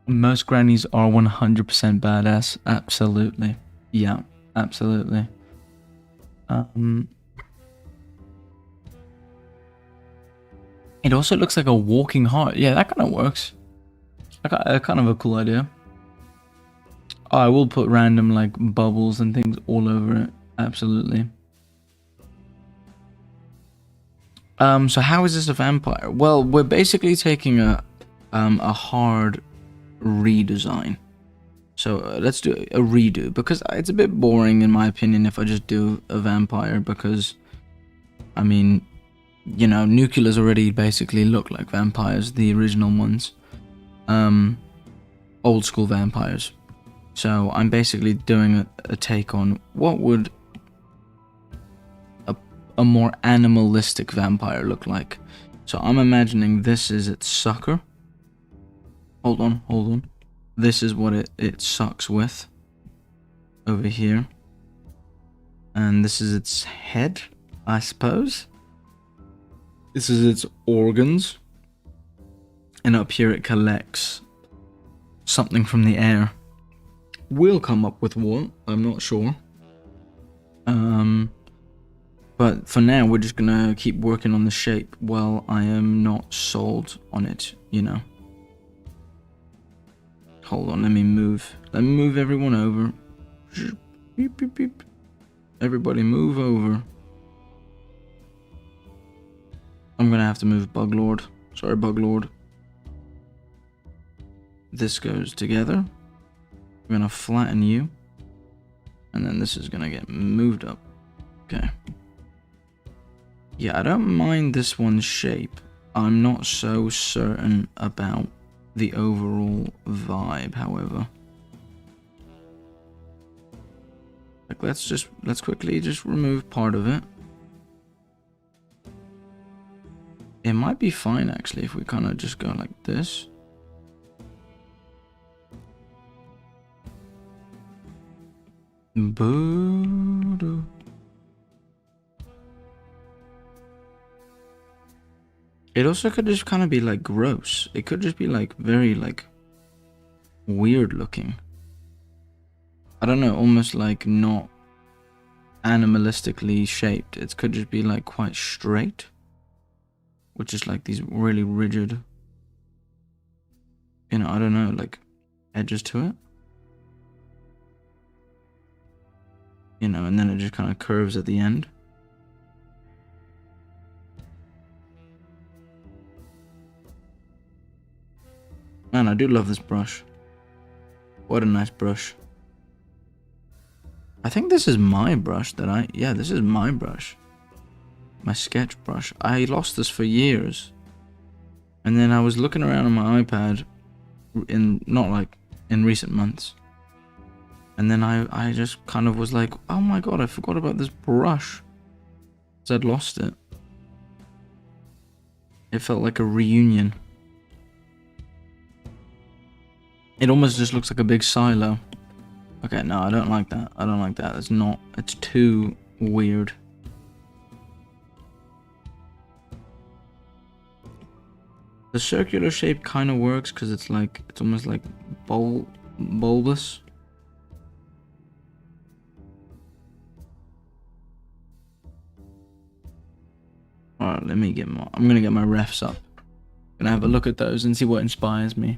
Most grannies are 100% badass, absolutely. Yeah, absolutely. It also looks like a walking heart. Yeah, that kind of works. Kind of a cool idea. Oh, I will put random like bubbles and things all over it, absolutely. So how is this a vampire? Well, we're basically taking a hard redesign. So let's do a redo, because it's a bit boring in my opinion if I just do a vampire, because I mean, you know, nuclears already basically look like vampires, the original ones. Old school vampires. So I'm basically doing a take on what would a more animalistic vampire look like. So I'm imagining this is its sucker. Hold on. This is what it sucks with. Over here. And this is its head, I suppose. This is its organs. And up here it collects something from the air. We'll come up with what, I'm not sure. But for now, we're just gonna keep working on the shape while I am not sold on it, you know. Hold on, let me move everyone over. Beep, beep, beep. Everybody move over. I'm gonna have to move Buglord. Sorry, Buglord. This goes together. We're gonna flatten you. And then this is gonna get moved up. Okay. Yeah, I don't mind this one's shape. I'm not so certain about the overall vibe, however. Like, let's quickly just remove part of it. It might be fine, actually, if we kind of just go like this. Boo-doo. It also could just kind of be like gross. It could just be like very like weird looking. I don't know, almost like not animalistically shaped. It could just be like quite straight, with just like these really rigid, you know, I don't know, like edges to it. You know, and then it just kind of curves at the end. Man, I do love this brush. What a nice brush. I think this is my brush that yeah, this is my brush. My sketch brush. I lost this for years. And then I was looking around on my iPad not like in recent months. And then I just kind of was like, oh my god, I forgot about this brush. Because I'd lost it. It felt like a reunion. It almost just looks like a big silo. Okay, no, I don't like that. I don't like that. It's too weird. The circular shape kind of works because it's like, it's almost like bulbous. Alright, let me get more. I'm gonna get my refs up. Gonna have a look at those and see what inspires me.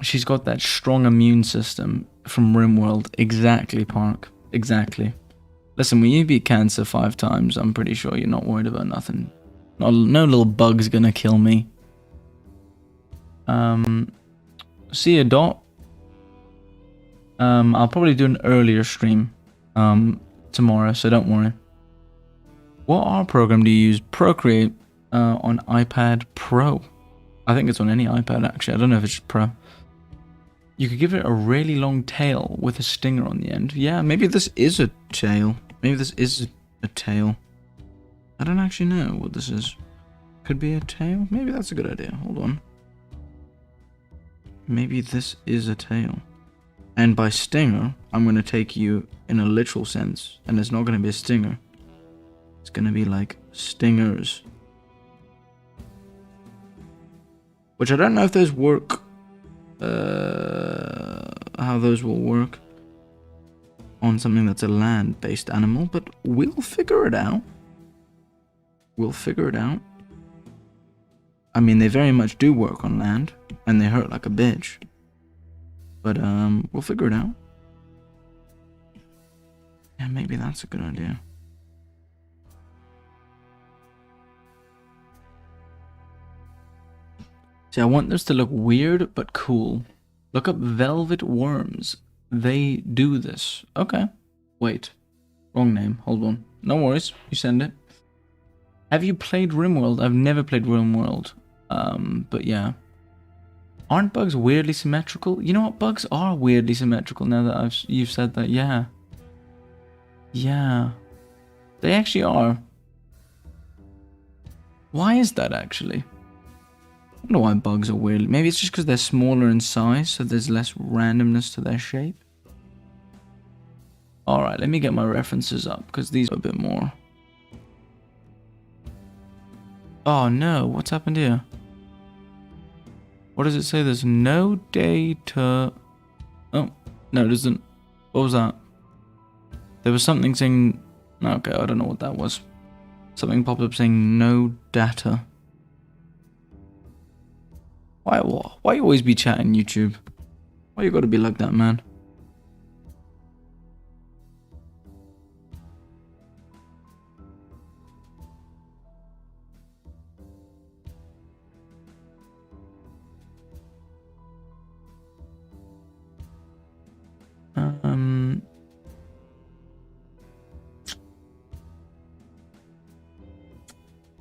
She's got that strong immune system from RimWorld. Exactly, Park. Exactly. Listen, when you beat cancer 5 times, I'm pretty sure you're not worried about nothing. No little bug's gonna kill me. See ya, Dot. I'll probably do an earlier stream tomorrow, so don't worry. What R program do you use? Procreate on iPad Pro. I think it's on any iPad actually. I don't know if it's just Pro. You could give it a really long tail with a stinger on the end. Yeah, maybe this is a tail. Maybe this is a tail. I don't actually know what this is. Could be a tail? Maybe that's a good idea. Hold on. Maybe this is a tail. And by stinger, I'm going to take you in a literal sense. And it's not going to be a stinger. It's going to be like stingers. Which I don't know if those work. How those will work on something that's a land-based animal. But we'll figure it out. We'll figure it out. I mean, they very much do work on land. And they hurt like a bitch. But, we'll figure it out. Yeah, maybe that's a good idea. See, I want this to look weird, but cool. Look up velvet worms. They do this. Okay. Wait. Wrong name. Hold on. No worries. You send it. Have you played RimWorld? I've never played RimWorld. But yeah. Aren't bugs weirdly symmetrical? You know what? Bugs are weirdly symmetrical now that you've said that. Yeah. Yeah. They actually are. Why is that actually? I don't know why bugs are weird. Maybe it's just because they're smaller in size, so there's less randomness to their shape. Alright, let me get my references up, because these are a bit more. Oh no, what's happened here? What does it say? There's no data. Oh, no, it isn't. What was that? There was something saying... Okay, I don't know what that was. Something popped up saying no data. Why you always be chatting, YouTube? Why you gotta be like that, man?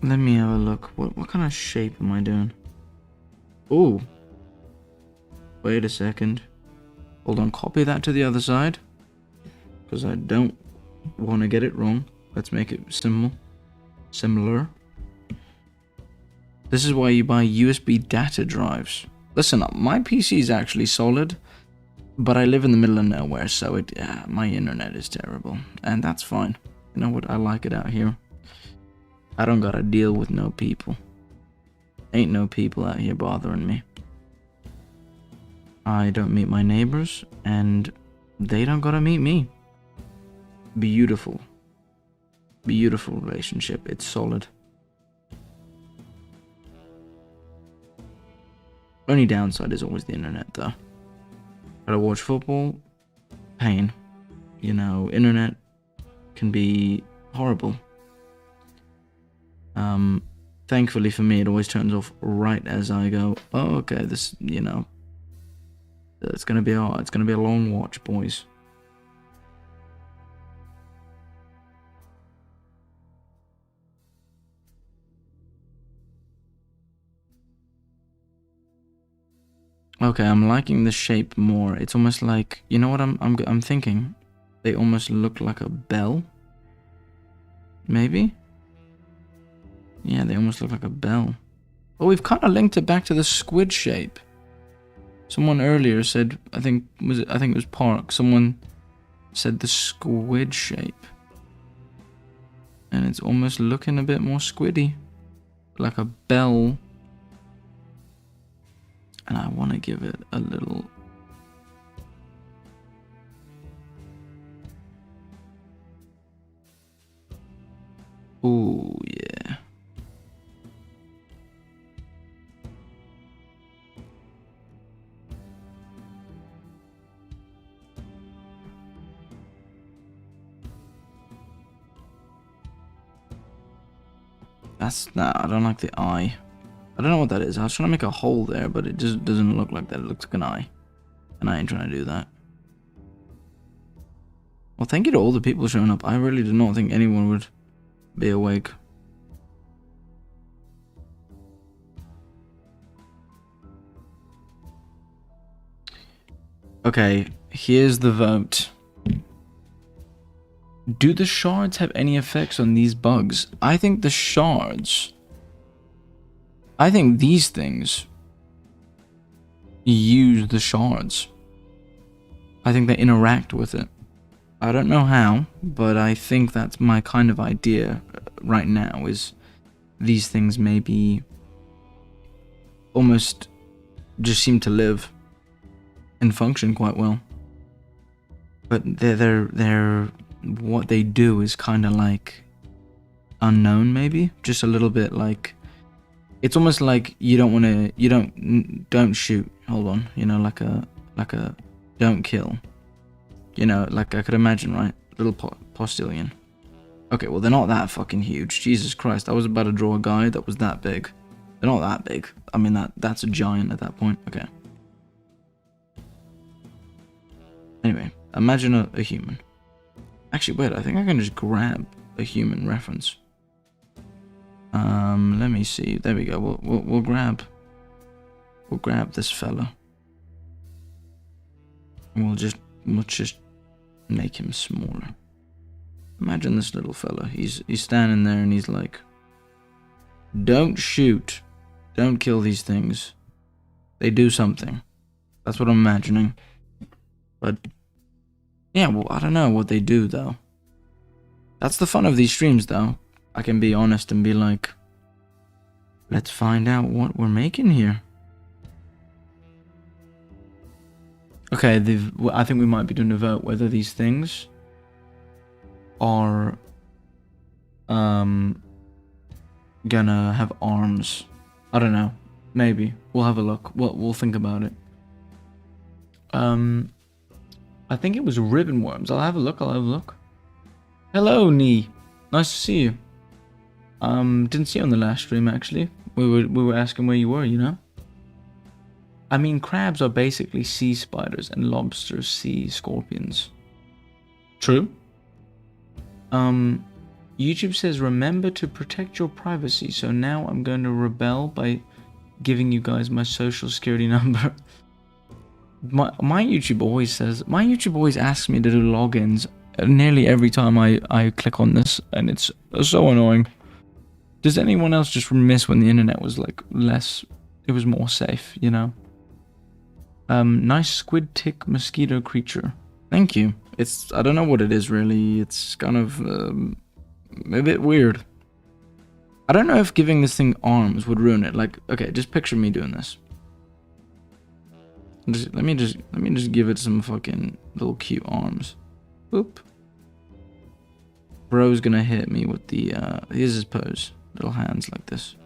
Let me have a look. What kind of shape am I doing? Ooh. Wait a second. Hold on, copy that to the other side. Because I don't want to get it wrong. Let's make it similar. This is why you buy USB data drives. Listen, my PC is actually solid. But I live in the middle of nowhere, so my internet is terrible. And that's fine. You know what? I like it out here. I don't gotta deal with no people. Ain't no people out here bothering me. I don't meet my neighbors, and they don't gotta meet me. Beautiful. Beautiful relationship. It's solid. Only downside is always the internet, though. Gotta watch football. Pain. You know, internet can be horrible. Thankfully for me, it always turns off right as I go, oh, okay, this, you know, it's gonna be a long watch, boys. Okay, I'm liking the shape more. It's almost like, you know what I'm thinking? They almost look like a bell. Maybe? Yeah, they almost look like a bell. But we've kind of linked it back to the squid shape. Someone earlier said, I think it was Park. Someone said the squid shape. And it's almost looking a bit more squiddy. like a bell, and I want to give it a little. Ooh, yeah. I don't like the eye. I don't know what that is. I was trying to make a hole there, but it just doesn't look like that. It looks like an eye. And I ain't trying to do that. Well, thank you to all the people showing up. I really did not think anyone would be awake. Okay, here's the vote. Do the shards have any effects on these bugs? I think the shards... I think these things use the shards. I think they interact with it. I don't know how, but I think that's my kind of idea right now, is these things maybe almost just seem to live and function quite well. But they're what they do is kind of like unknown, maybe just a little bit like, it's almost like you don't shoot, hold on, you know, like a don't kill, you know, like I could imagine, right? Little postilion. Okay, well, they're not that fucking huge. Jesus Christ, I was about to draw a guy that was that big. They're not that big. I mean, that's a giant at that point. Okay. Anyway, imagine a human. Actually, wait, I think I can just grab a human reference. Let me see. There we go. We'll grab this fella. And we'll just make him smaller. Imagine this little fella. He's standing there and he's like, "Don't shoot. Don't kill these things. They do something." That's what I'm imagining. But yeah, well, I don't know what they do though. That's the fun of these streams though. I can be honest and be like, let's find out what we're making here. Okay, I think we might be doing a vote whether these things are gonna have arms. I don't know. Maybe. We'll have a look. We'll think about it. I think it was ribbon worms. I'll have a look. Hello, Nee. Nice to see you. Didn't see you on the last stream actually. We were asking where you were, you know? I mean, crabs are basically sea spiders and lobsters sea scorpions. True. YouTube says remember to protect your privacy, so now I'm going to rebel by giving you guys my social security number. My YouTube always asks me to do logins nearly every time I click on this, and it's so annoying. Does anyone else just miss when the internet was like less, it was more safe, you know? Nice squid tick mosquito creature. Thank you. I don't know what it is really. It's kind of a bit weird. I don't know if giving this thing arms would ruin it. Like, okay, just picture me doing this. Let me just give it some fucking little cute arms. Boop. Bro's gonna hit me with the here's his pose. Little hands like this.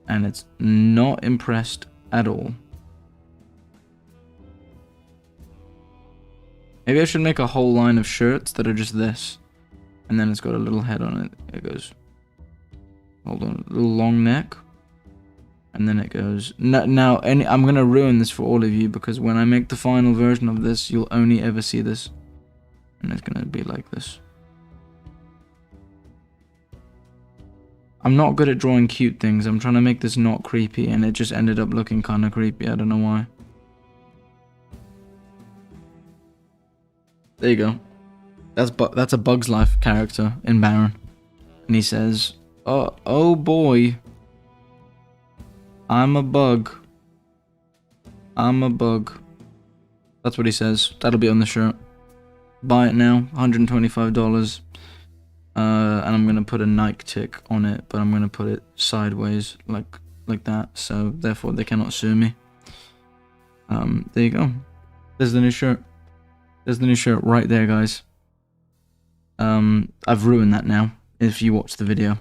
And it's not impressed at all. Maybe I should make a whole line of shirts that are just this. And then it's got a little head on it. It goes, hold on, a little long neck. And then it goes, now I'm going to ruin this for all of you, because when I make the final version of this, you'll only ever see this. And it's going to be like this. I'm not good at drawing cute things. I'm trying to make this not creepy, and it just ended up looking kind of creepy. I don't know why. There you go. That's a Bug's Life character in Barren. And he says, oh boy. I'm a bug. I'm a bug. That's what he says. That'll be on the shirt. Buy it now. $125. And I'm gonna put a Nike tick on it, but I'm gonna put it sideways like that, so therefore they cannot sue me. There you go. There's the new shirt. There's the new shirt right there, guys. I've ruined that now. If you watch the video,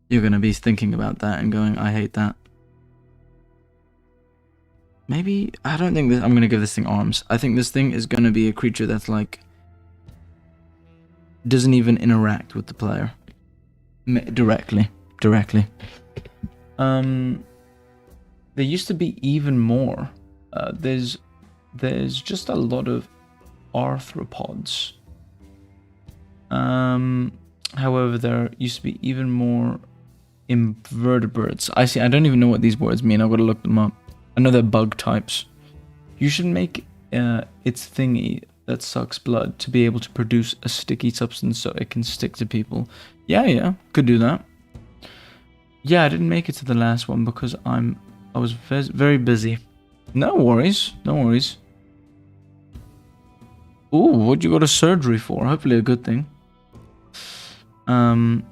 you're gonna be thinking about that and going, I hate that. Maybe, I don't think I'm gonna give this thing arms. I think this thing is gonna be a creature that's like, doesn't even interact with the player. Directly. There used to be even more. There's just a lot of arthropods. However, there used to be even more invertebrates. I don't even know what these words mean. I've got to look them up. I know they're bug types. You should make its thingy that sucks blood to be able to produce a sticky substance so it can stick to people. Yeah, could do that. Yeah, I didn't make it to the last one because I was very busy. No worries. Ooh, what'd you go to surgery for? Hopefully a good thing. No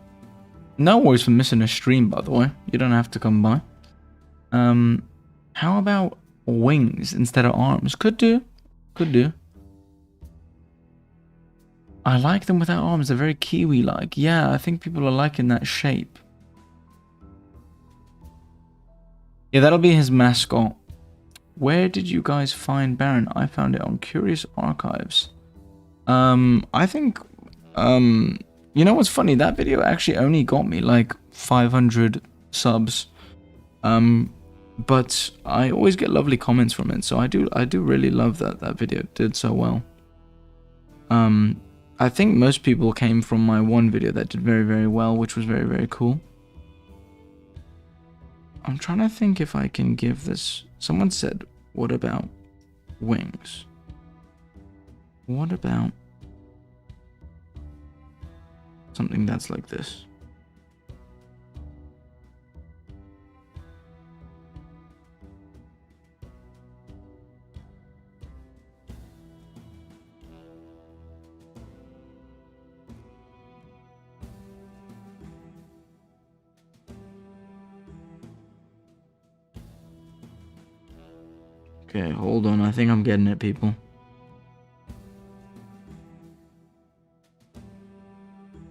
worries for missing a stream, by the way. You don't have to come by. How about wings instead of arms? Could do. I like them without arms. They're very Kiwi-like. Yeah, I think people are liking that shape. Yeah, that'll be his mascot. Where did you guys find Barren? I found it on Curious Archives. I think, you know what's funny? That video actually only got me like 500 subs. But I always get lovely comments from it, so I do really love that video did so well. I think most people came from my one video that did very, very well, which was very, very cool. I'm trying to think if I can give this... Someone said, what about wings? What about something that's like this? Okay, hold on. I think I'm getting it, people.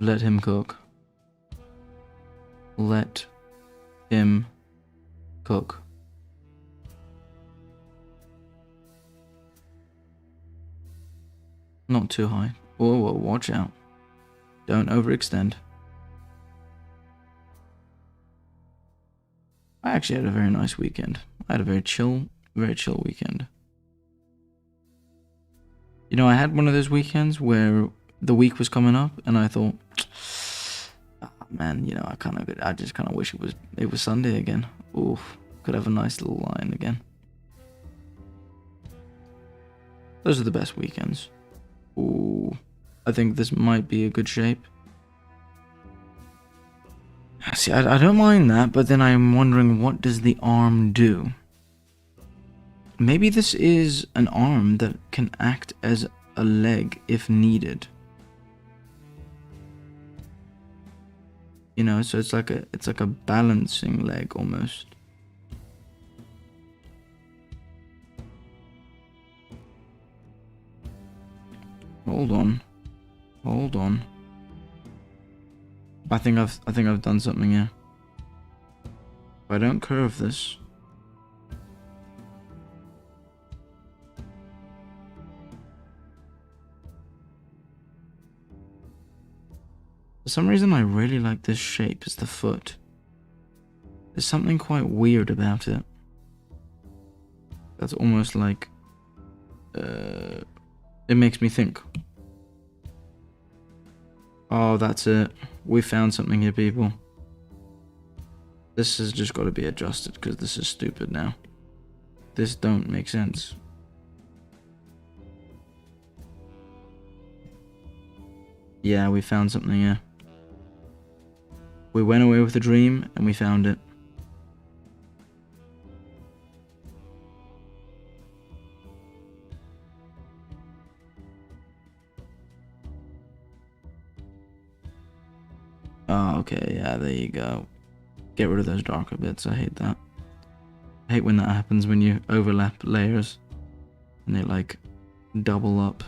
Let him cook. Let him cook. Not too high. Whoa, watch out. Don't overextend. I actually had a very nice weekend. I had a very chill weekend. You know, I had one of those weekends where the week was coming up and I thought, oh, man, you know, I just kind of wish it was Sunday again. Oof, could have a nice little line again. Those are the best weekends. Ooh, I think this might be a good shape. See, I don't mind that, but then I'm wondering, what does the arm do? Maybe this is an arm that can act as a leg if needed. You know, so it's like a balancing leg almost. Hold on. I think I've done something here. If I don't curve this. For some reason I really like this shape. It's the foot. There's something quite weird about it. That's almost like it makes me think. Oh, that's it. We found something here, people. This has just got to be adjusted because this is stupid now. This don't make sense. Yeah, we found something here. We went away with a dream and we found it. Oh, okay, yeah, there you go. Get rid of those darker bits. I hate that. I hate when that happens, when you overlap layers and they like double up.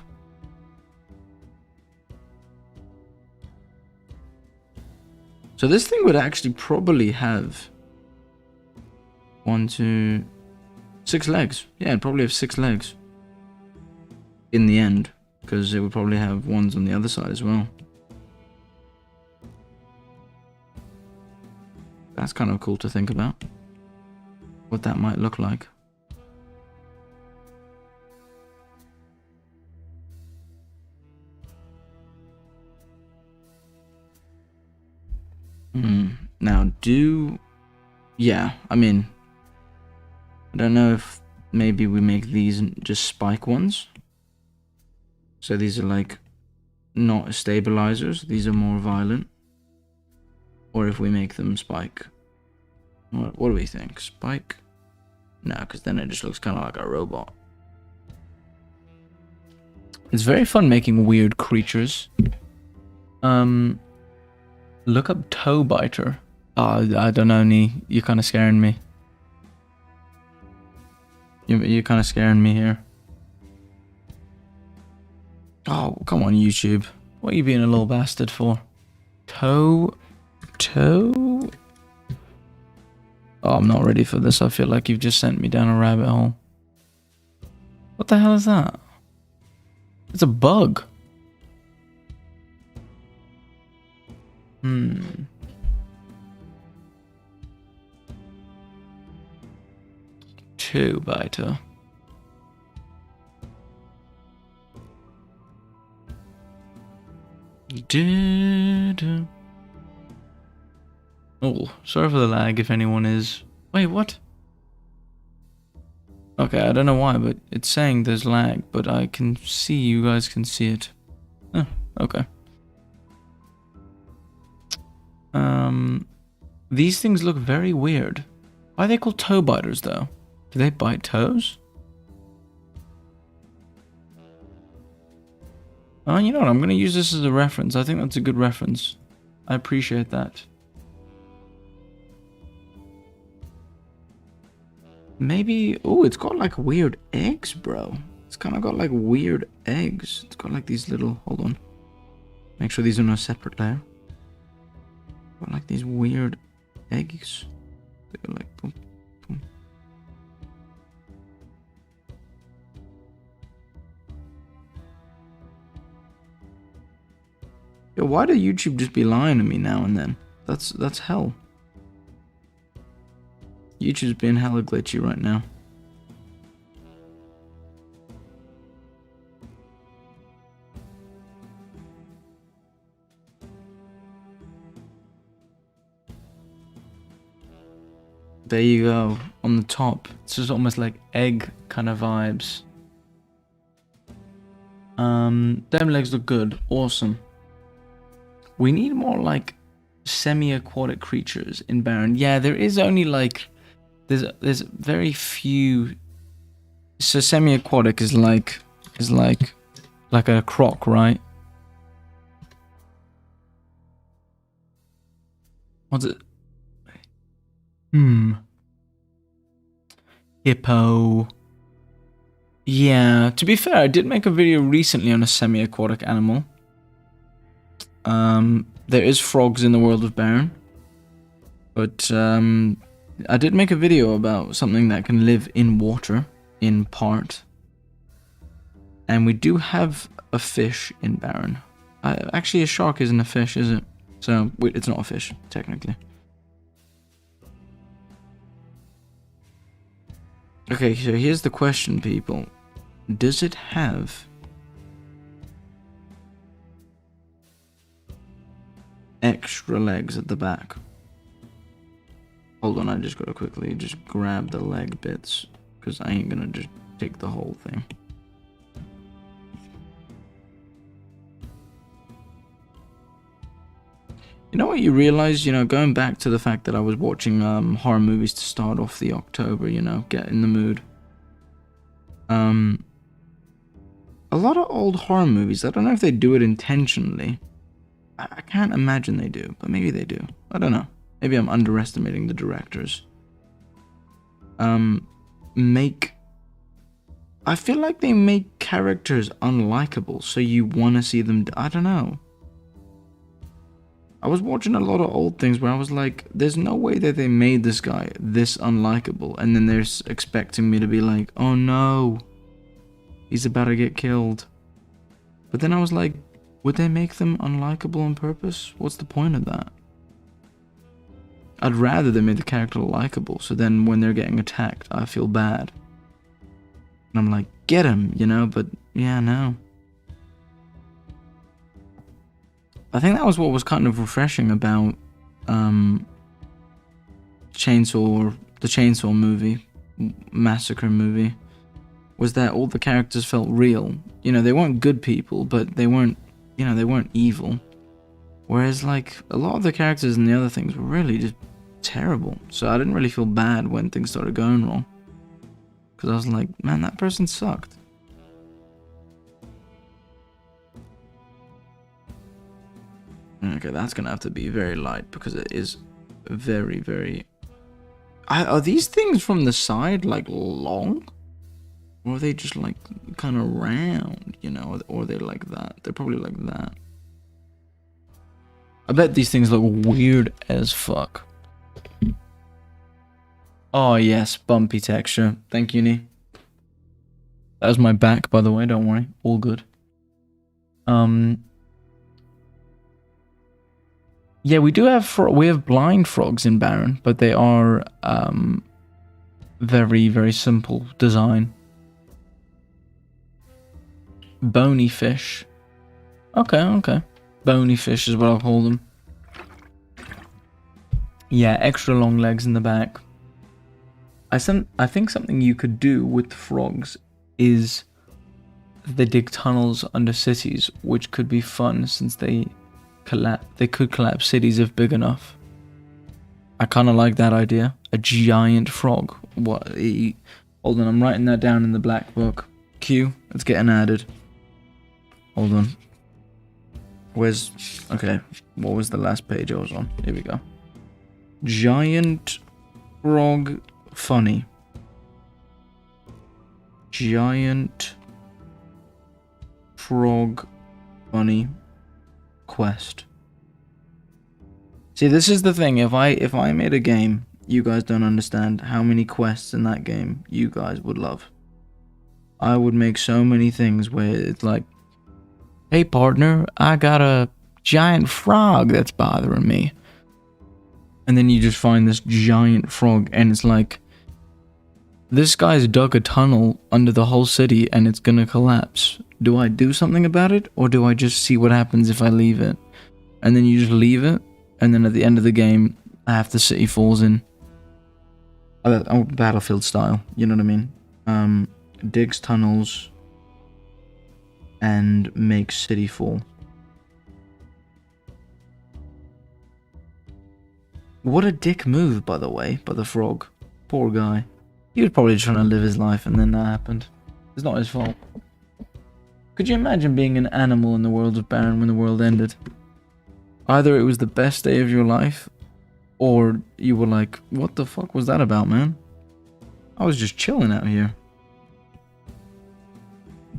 So this thing would actually probably have 1, 2, 6 legs. Yeah, it'd probably have 6 legs in the end, because it would probably have ones on the other side as well. That's kind of cool to think about, what that might look like. Now, yeah, I mean, I don't know if maybe we make these just spike ones. So these are like not stabilizers, these are more violent. Or if we make them spike. What do we think? Spike? No, because then it just looks kind of like a robot. It's very fun making weird creatures. Look up toe biter. Oh, I don't know, Nee. You're kind of scaring me. You're kind of scaring me here. Oh, come on, YouTube. What are you being a little bastard for? Toe? Oh, I'm not ready for this. I feel like you've just sent me down a rabbit hole. What the hell is that? It's a bug. Toe biter. Oh, sorry for the lag if anyone is... Wait, what? Okay, I don't know why, but it's saying there's lag, but I can see you guys can see it. Oh, okay. These things look very weird. Why are they called toe biters, though? Do they bite toes? Oh, you know what? I'm going to use this as a reference. I think that's a good reference. I appreciate that. Maybe... Oh, it's got like weird eggs, bro. It's kind of got like weird eggs. It's got like these little... Hold on. Make sure these are on a separate layer. Got like these weird eggs. They're like... Boom, boom. Yo, why do YouTube just be lying to me now and then? That's hell. YouTube's being hella glitchy right now. There you go, on the top. It's just almost like egg kind of vibes. Them legs look good, awesome. We need more like semi-aquatic creatures in Barren. Yeah, there is only like there's very few. So semi-aquatic is like a croc, right? What's it? Hippo. Yeah, to be fair, I did make a video recently on a semi-aquatic animal. There is frogs in the world of Barren. But I did make a video about something that can live in water, in part. And we do have a fish in Barren. Actually, a shark isn't a fish, is it? So, wait, it's not a fish, technically. Okay, so here's the question, people. Does it have extra legs at the back? Hold on, I just gotta quickly just grab the leg bits, because I ain't gonna just take the whole thing. You know what you realize, you know, going back to the fact that I was watching horror movies to start off the October, you know, get in the mood. A lot of old horror movies, I don't know if they do it intentionally, I can't imagine they do, but maybe they do. I don't know. Maybe I'm underestimating the directors. I feel like they make characters unlikable, so you want to see them. I don't know. I was watching a lot of old things where I was like, there's no way that they made this guy this unlikable, and then they're expecting me to be like, oh no, he's about to get killed. But then I was like, would they make them unlikable on purpose? What's the point of that? I'd rather they made the character likable, so then when they're getting attacked, I feel bad. And I'm like, get him, you know, but yeah, no. I think that was what was kind of refreshing about the Chainsaw movie, Massacre movie, was that all the characters felt real. You know, they weren't good people, but they weren't, you know, they weren't evil. Whereas, like, a lot of the characters in the other things were really just terrible. So I didn't really feel bad when things started going wrong. Because I was like, man, that person sucked. Okay, that's going to have to be very light because it is very, very... Are these things from the side, like, long? Or are they just, like, kind of round, you know? Or are they like that? They're probably like that. I bet these things look weird as fuck. Oh, yes, bumpy texture. Thank you, Nee. That was my back, by the way, don't worry. All good. Yeah, we have blind frogs in Barren, but they are very, very simple design. Bony fish. Okay. Bony fish is what I'll call them. Yeah, extra long legs in the back. I think something you could do with frogs is they dig tunnels under cities, which could be fun since they could collapse cities if big enough. I kind of like that idea. A giant frog. What? Hold on, I'm writing that down in the black book. Q, it's getting added. Hold on. Okay, what was the last page I was on? Here we go. Giant frog funny. Giant frog funny quest. See, this is the thing. If I made a game, you guys don't understand how many quests in that game you guys would love. I would make so many things where it's like, hey partner, I got a giant frog that's bothering me. And then you just find this giant frog and it's like, this guy's dug a tunnel under the whole city and it's gonna collapse. Do I do something about it or do I just see what happens if I leave it? And then you just leave it and then at the end of the game, half the city falls in. Oh, Battlefield style, you know what I mean? Digs tunnels and makes city fall. What a dick move, by the way, by the frog. Poor guy. He was probably trying to live his life and then that happened. It's not his fault. Could you imagine being an animal in the world of Barren when the world ended? Either it was the best day of your life, or you were like, what the fuck was that about, man? I was just chilling out here.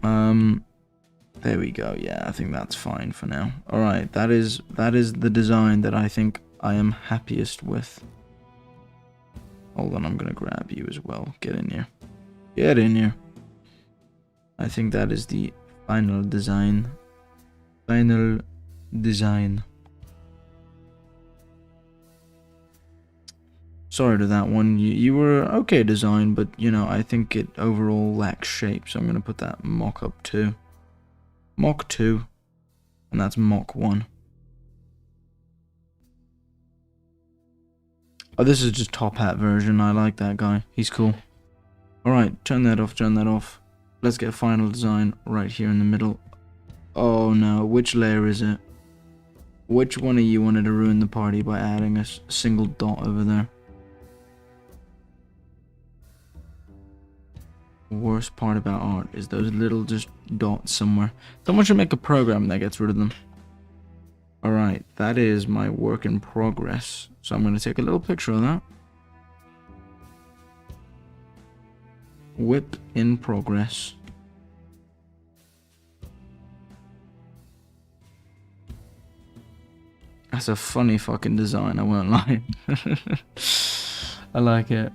There we go. Yeah, I think that's fine for now. Alright, that is the design that I think I am happiest with. Hold on, I'm gonna grab you as well. Get in here. Get in here. I think that is the final design. Final design. Sorry to that one. You were okay design, but you know, I think it overall lacks shape, so I'm gonna put that mock up 2. Mock 2. And that's mock 1. Oh, this is just top hat version. I like that guy. He's cool. Alright, turn that off, turn that off. Let's get final design right here in the middle. Oh no, which layer is it? Which one of you wanted to ruin the party by adding a single dot over there? The worst part about art is those little just dots somewhere. Someone should make a program that gets rid of them. Alright, that is my work in progress. So I'm going to take a little picture of that. Whip in progress. That's a funny fucking design, I won't lie. I like it.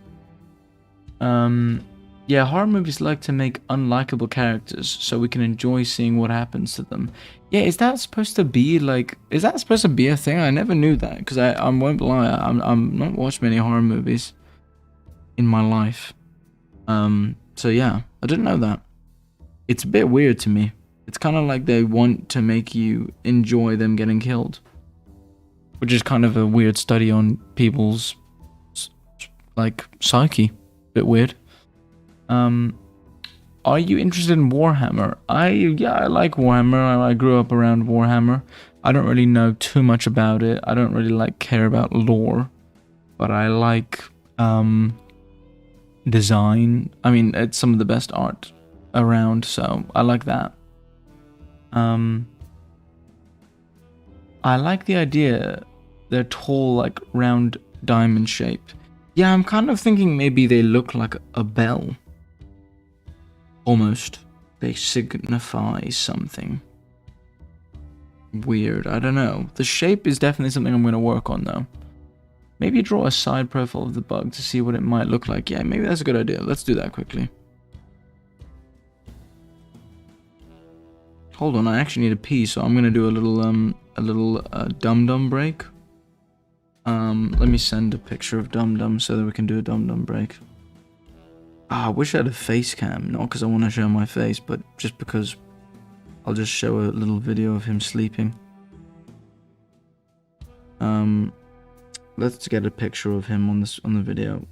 Yeah, horror movies like to make unlikable characters so we can enjoy seeing what happens to them. Yeah, is that supposed to be like, is that supposed to be a thing? I never knew that, because I won't lie, I'm not watched many horror movies in my life. So yeah, I didn't know that. It's a bit weird to me. It's kind of like they want to make you enjoy them getting killed. Which is kind of a weird study on people's, like, psyche. Bit weird. Are you interested in Warhammer? Yeah, I like Warhammer. I grew up around Warhammer. I don't really know too much about it. I don't really care about lore. But I like, design. I mean, it's some of the best art around, so I like that. I like the idea they're tall, like round diamond shape. Yeah, I'm kind of thinking maybe they look like a bell. Almost. They signify something. Weird, I don't know. The shape is definitely something I'm going to work on though. Maybe draw a side profile of the bug to see what it might look like. Yeah, maybe that's a good idea. Let's do that quickly. Hold on, I actually need a pee, so I'm gonna do a little dum-dum break. Let me send a picture of dum-dum so that we can do a dum-dum break. I wish I had a face cam, not because I want to show my face, but just because I'll just show a little video of him sleeping. Let's get a picture of him on the video.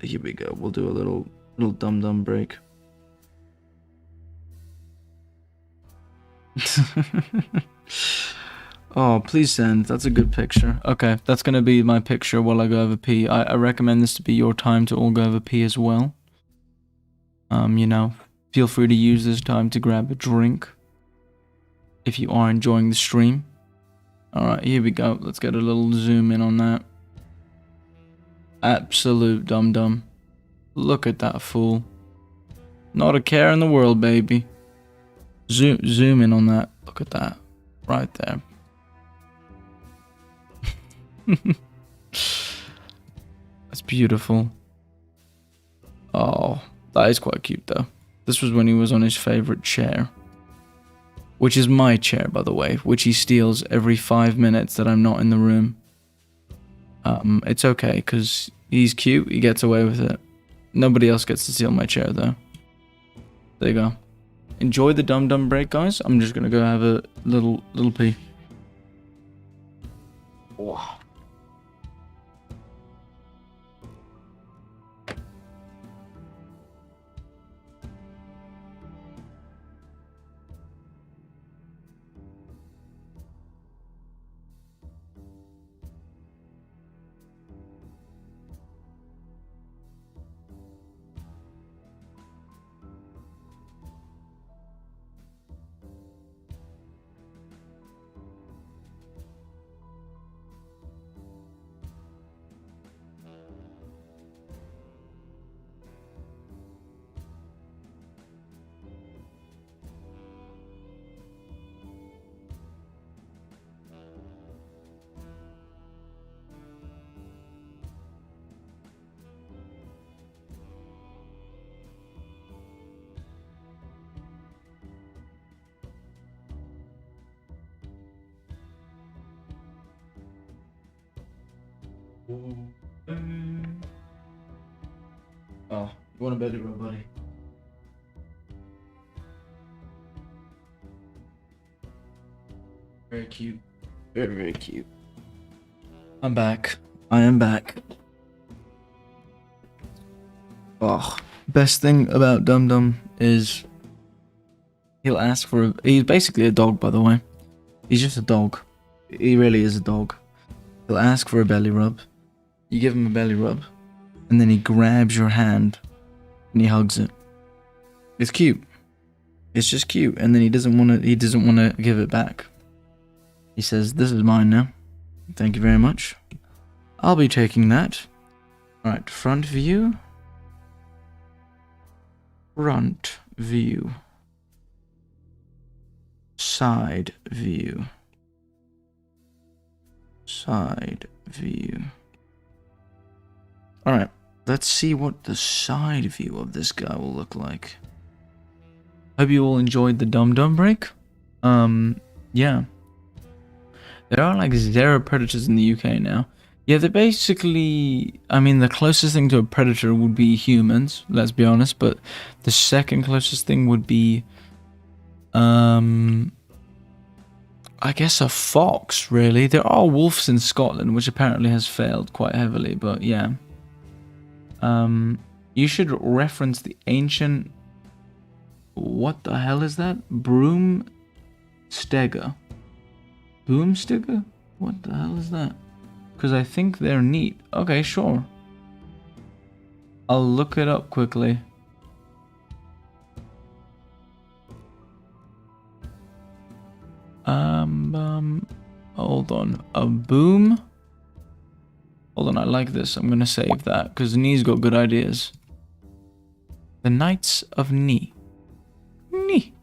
Here we go. We'll do a little dum-dum break. Oh, please send. That's a good picture. Okay, that's gonna be my picture while I go over pee. I recommend this to be your time to all go over pee as well. You know, feel free to use this time to grab a drink if you are enjoying the stream. Alright, here we go. Let's get a little zoom in on that. Absolute dum-dum. Look at that fool. Not a care in the world, baby. Zoom in on that. Look at that. Right there. That's beautiful. Oh, that is quite cute though. This was when he was on his favorite chair. Which is my chair, by the way, which he steals every 5 minutes that I'm not in the room. It's okay, because he's cute, he gets away with it. Nobody else gets to steal my chair though. There you go. Enjoy the dum-dum break, guys. I'm just gonna go have a little pee. Wow. Oh, you want a belly rub, buddy? Very cute. Very, very cute. I'm back. I am back. Oh, best thing about Dum Dum is he'll ask for he's basically a dog, by the way. He's just a dog. He really is a dog. He'll ask for a belly rub. You give him a belly rub, and then he grabs your hand and he hugs it. It's cute. It's just cute, and then he doesn't want to give it back. He says, this is mine now. Thank you very much. I'll be taking that. Alright, front view. Front view. Side view. Side view. Alright, let's see what the side view of this guy will look like. Hope you all enjoyed the Dum Dum break. Yeah. There are like 0 predators in the UK now. Yeah, they're basically... I mean, the closest thing to a predator would be humans, let's be honest. But the second closest thing would be... I guess a fox, really. There are wolves in Scotland, which apparently has failed quite heavily, but yeah. You should reference the ancient... What the hell is that? Broomstega. Boomstega? What the hell is that? Because I think they're neat. Okay, sure. I'll look it up quickly. Hold on. A boom? Hold on, I like this. I'm gonna save that, because Knee's got good ideas. The Knights of Knee. Knee.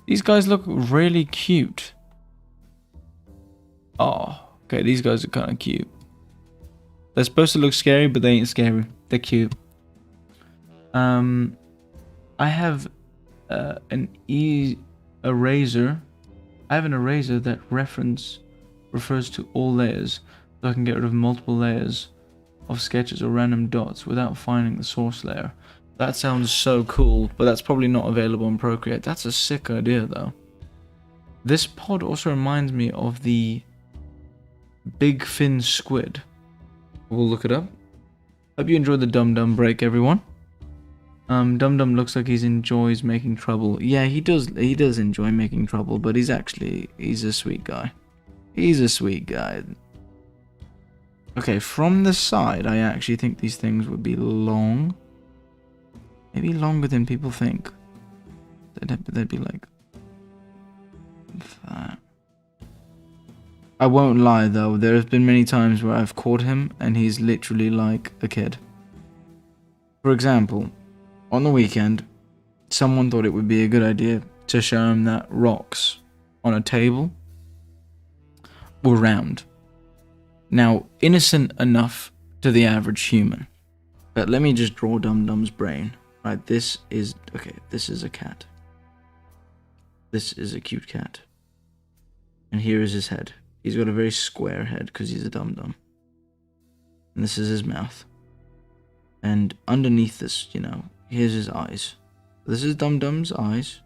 These guys look really cute. Oh, okay, these guys are kind of cute. They're supposed to look scary, but they ain't scary. They're cute. I have an eraser. I have an eraser that refers to all layers, so I can get rid of multiple layers of sketches or random dots without finding the source layer. That sounds so cool, but that's probably not available in Procreate. That's a sick idea, though. This pod also reminds me of the big fin squid. We'll look it up. Hope you enjoyed the Dum Dum break, everyone. Dum Dum looks like he enjoys making trouble. Yeah, he does enjoy making trouble, but he's a sweet guy. He's a sweet guy. Okay, from the side, I actually think these things would be long. Maybe longer than people think. They'd be like that. I won't lie though, there have been many times where I've caught him and he's literally like a kid. For example, on the weekend, someone thought it would be a good idea to show him that rocks on a table were round. Now, innocent enough to the average human. But let me just draw Dum Dum's brain. Right, this is a cat. This is a cute cat. And here is his head. He's got a very square head because he's a Dum Dum. And this is his mouth. And underneath this, here's his eyes. This is Dum Dum's eyes.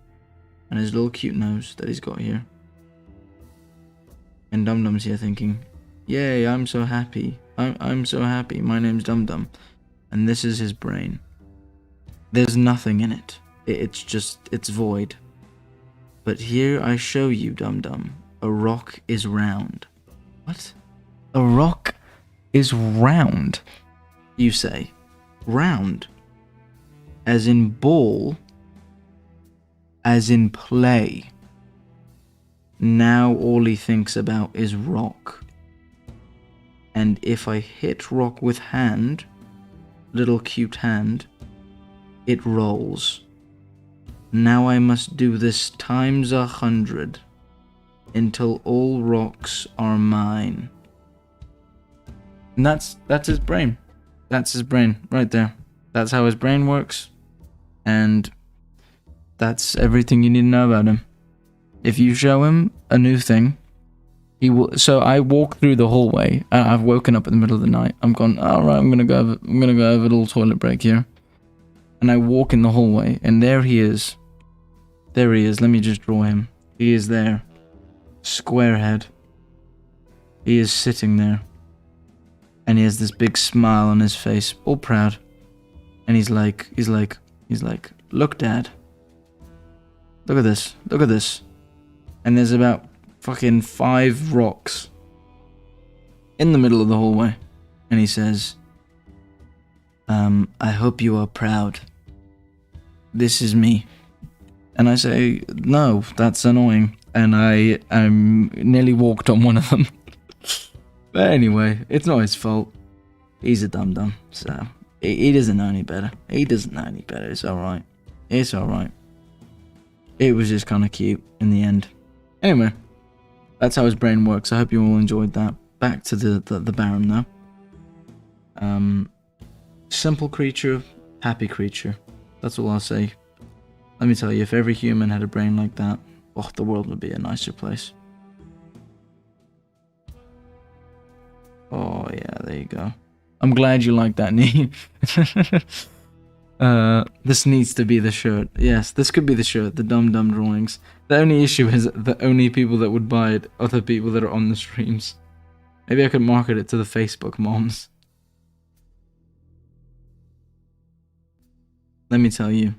And his little cute nose that he's got here. And Dum Dum's here thinking, yay, I'm so happy. I'm so happy. My name's Dum Dum. And this is his brain. There's nothing in it. It's void. But here I show you, Dum Dum, a rock is round. What? A rock is round? You say. Round. As in ball. As in play. Now all he thinks about is rock. And if I hit rock with hand, little cute hand, it rolls. Now I must do this times 100 until all rocks are mine. And that's his brain. That's his brain right there. That's how his brain works. And that's everything you need to know about him. If you show him a new thing, he will. So I walk through the hallway. I've woken up in the middle of the night. I'm gone. All right, I'm gonna go have a little toilet break here. And I walk in the hallway, and there he is. There he is. Let me just draw him. He is there. Square head. He is sitting there. And he has this big smile on his face, all proud. And he's like, look, Dad. Look at this. Look at this. And there's about fucking 5 rocks in the middle of the hallway. And he says, I hope you are proud. This is me. And I say, no, that's annoying. And I nearly walked on one of them. But anyway, it's not his fault. He's a dum-dum, so he doesn't know any better. He doesn't know any better. It's alright. It's alright. It was just kind of cute in the end. Anyway, that's how his brain works. I hope you all enjoyed that. Back to the Barren though. Simple creature, happy creature. That's all I'll say. Let me tell you, if every human had a brain like that, oh, the world would be a nicer place. Oh yeah, there you go. I'm glad you like that, Nee. This needs to be the shirt. Yes, this could be the shirt, the dumb drawings. The only issue is the only people that would buy it are the people that are on the streams. Maybe I could market it to the Facebook moms. Let me tell you.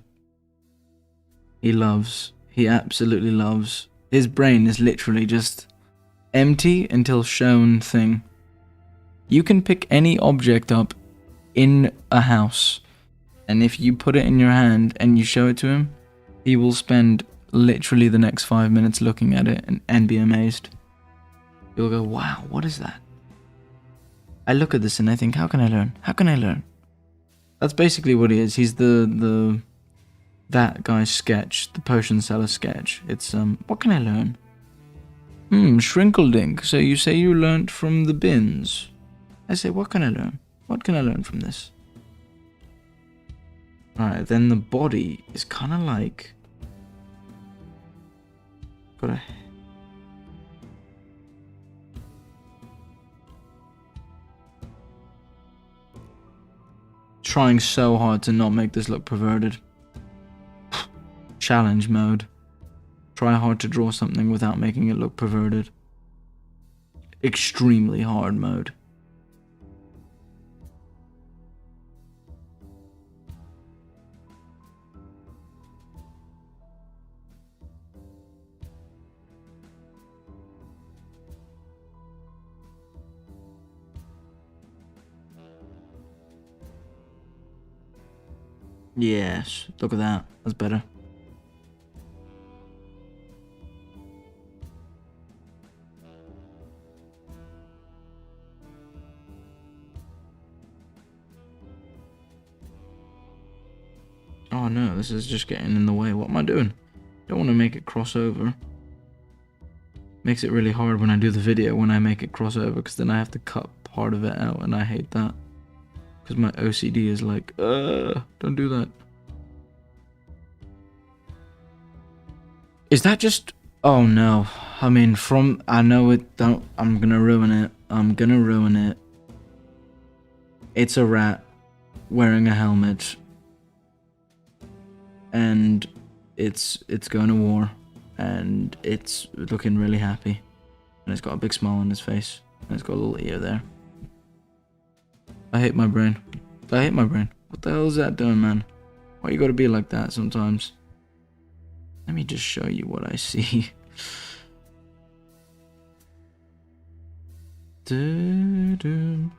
He absolutely loves. His brain is literally just empty until shown thing. You can pick any object up in a house, and if you put it in your hand and you show it to him, he will spend literally the next 5 minutes looking at it and be amazed. You'll go, wow, what is that? I look at this and I think, how can I learn? How can I learn? That's basically what he is. He's that guy's sketch, the potion seller sketch. It's, what can I learn? Shrinkledink. So you say you learnt from the bins. I say, what can I learn? What can I learn from this? Alright, then the body is kind of like... got a... Trying so hard to not make this look perverted. Challenge mode. Try hard to draw something without making it look perverted. Extremely hard mode. Yes, look at that. That's better. Oh no, this is just getting in the way. What am I doing? Don't want to make it cross over. Makes it really hard when I do the video when I make it cross over, because then I have to cut part of it out, and I hate that. Because my OCD is like, don't do that. Is that just... oh no. I mean, I know it, don't... I'm gonna ruin it. I'm gonna ruin it. It's a rat wearing a helmet. And it's going to war. And it's looking really happy. And it's got a big smile on its face. And it's got a little ear there. I hate my brain. I hate my brain. What the hell is that doing, man? Why you gotta be like that sometimes? Let me just show you what I see. Doo-doo.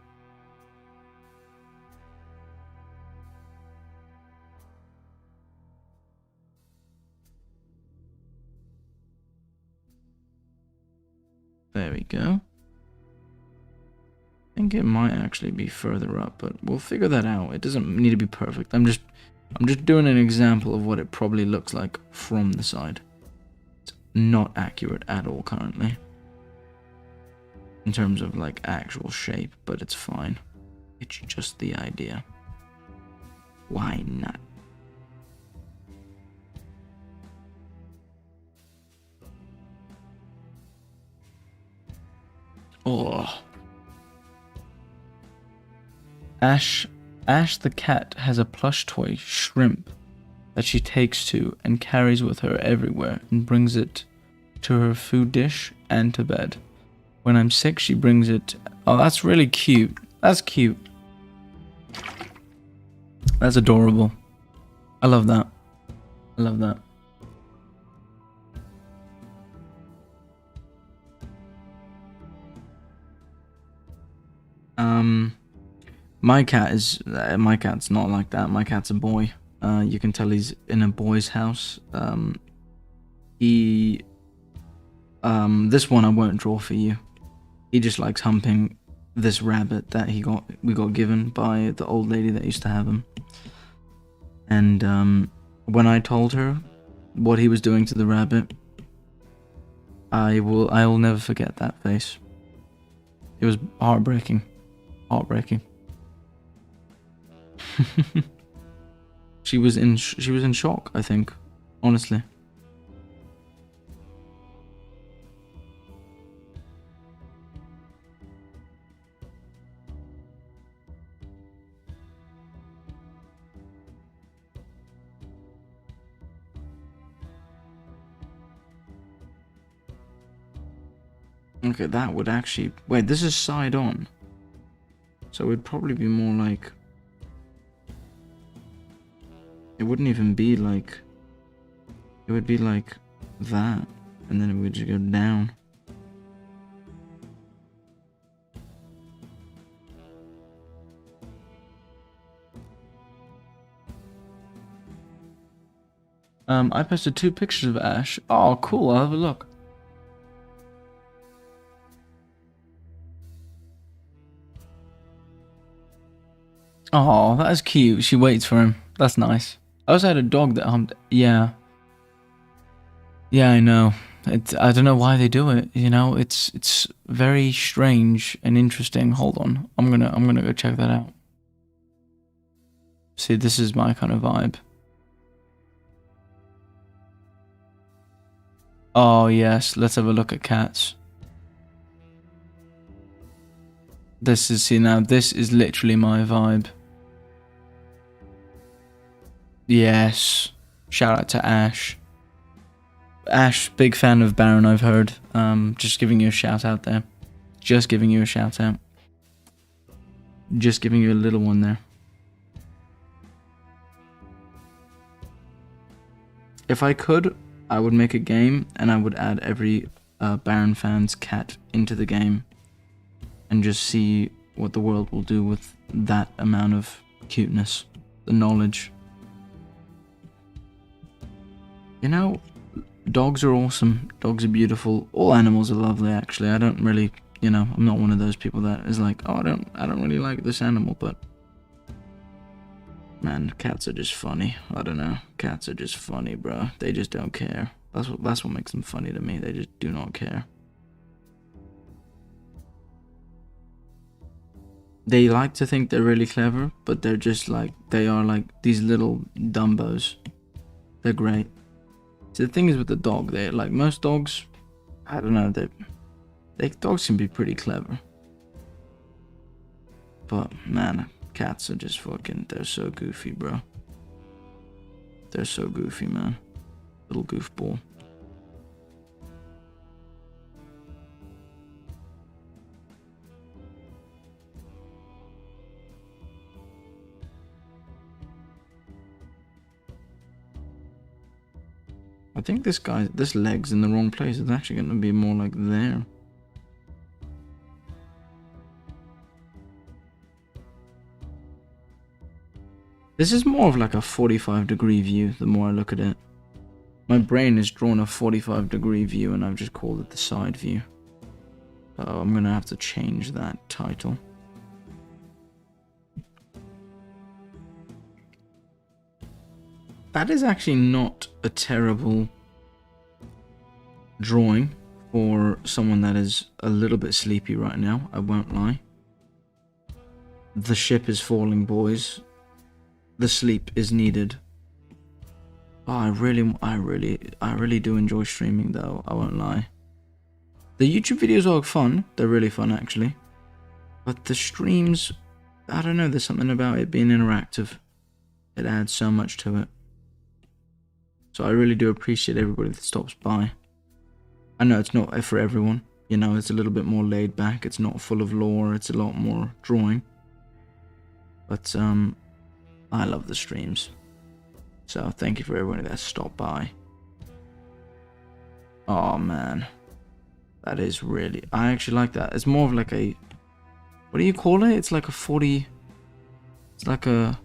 There we go. I think it might actually be further up, but we'll figure that out. It doesn't need to be perfect. I'm just doing an example of what it probably looks like from the side. It's not accurate at all currently. In terms of like actual shape, but it's fine. It's just the idea. Why not? Oh. Ash the cat has a plush toy shrimp that she takes to and carries with her everywhere and brings it to her food dish and to bed. When I'm sick, she brings it... oh, that's really cute. That's cute. That's adorable. I love that. I love that. My cat's not like that. My cat's a boy. You can tell he's in a boy's house. he, this one I won't draw for you. He just likes humping this rabbit that we got given by the old lady that used to have him. And when I told her what he was doing to the rabbit, I will never forget that face. It was heartbreaking. Heartbreaking. She was in shock, I think, honestly. Okay, that would actually... Wait, this is side on. So it would probably be more like... It wouldn't even be like... It would be like that. And then it would just go down. I posted 2 pictures of Ash. Oh, cool. I'll have a look. Oh, that is cute. She waits for him. That's nice. I also had a dog that humped. Yeah. Yeah, I know. I don't know why they do it. You know, it's very strange and interesting. Hold on. I'm gonna go check that out. See, this is my kind of vibe. Oh yes, let's have a look at cats. This is literally my vibe. Yes. Shout out to Ash. Ash, big fan of Barren, I've heard. Just giving you a shout out there. Just giving you a shout out. Just giving you a little one there. If I could, I would make a game and I would add every Barren fan's cat into the game and just see what the world will do with that amount of cuteness, the knowledge. You know, dogs are awesome. Dogs are beautiful. All animals are lovely, actually. I don't really, you know, I'm not one of those people that is like, oh, I don't really like this animal, but man, cats are just funny. I don't know. Cats are just funny, bro. They just don't care. That's what makes them funny to me. They just do not care. They like to think they're really clever, but they're just like, they are like these little dumbos. They're great. See, the thing is with the dog, they're like most dogs, I don't know, dogs can be pretty clever. But man, cats are just fucking, they're so goofy, bro. They're so goofy, man. Little goofball. I think this leg's in the wrong place. It's actually going to be more like there. This is more of like a 45-degree view the more I look at it. My brain has drawn a 45-degree view and I've just called it the side view. Oh, I'm going to have to change that title. That is actually not a terrible drawing for someone that is a little bit sleepy right now, I won't lie. The ship is falling, boys. The sleep is needed. Oh, I really do enjoy streaming though, I won't lie. The YouTube videos are fun, they're really fun actually. But the streams, I don't know, there's something about it being interactive. It adds so much to it. So I really do appreciate everybody that stops by. I know it's not for everyone, you know, it's a little bit more laid back, it's not full of lore, it's a lot more drawing. But I love the streams. So thank you for everybody that stopped by. Oh man. That is really, I actually like that. It's more of like a, what do you call it? It's like a 40, it's like a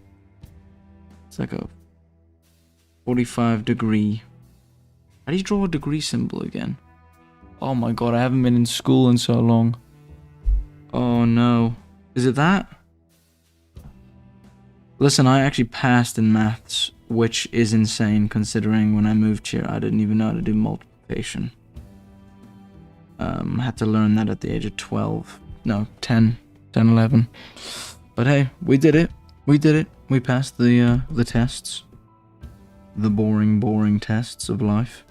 45-degree How do you draw a degree symbol again? Oh my god, I haven't been in school in so long. Oh no. Is it that? Listen, I actually passed in maths, which is insane considering when I moved here, I didn't even know how to do multiplication. Had to learn that at the age of 12. No, 10, 11. But hey, we did it. We did it. We passed the tests. The boring tests of life.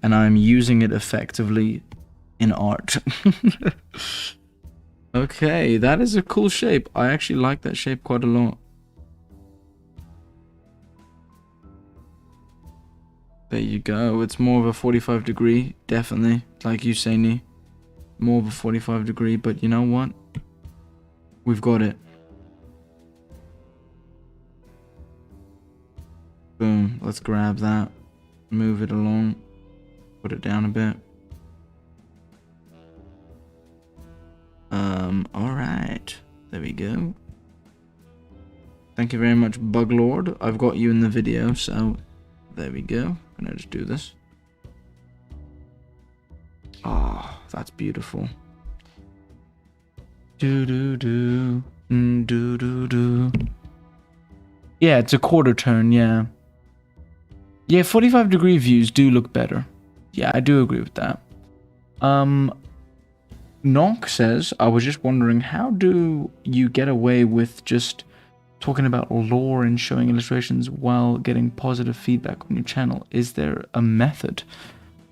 And I'm using it effectively in art. Okay, that is a cool shape. I actually like that shape quite a lot. There you go. It's more of a 45 degree, definitely. Like you say, Nee. More of a 45 degree, but you know what? We've got it. Boom. Let's grab that. Move it along. Put it down a bit. Alright. There we go. Thank you very much, Buglord. I've got you in the video, so there we go. I'm gonna just do this. Oh, that's beautiful. Do do do. Do do do. Yeah, it's a quarter turn, yeah. Yeah, 45 degree views do look better. Yeah, I do agree with that. Nonk says, I was just wondering, how do you get away with just talking about lore and showing illustrations while getting positive feedback on your channel? Is there a method?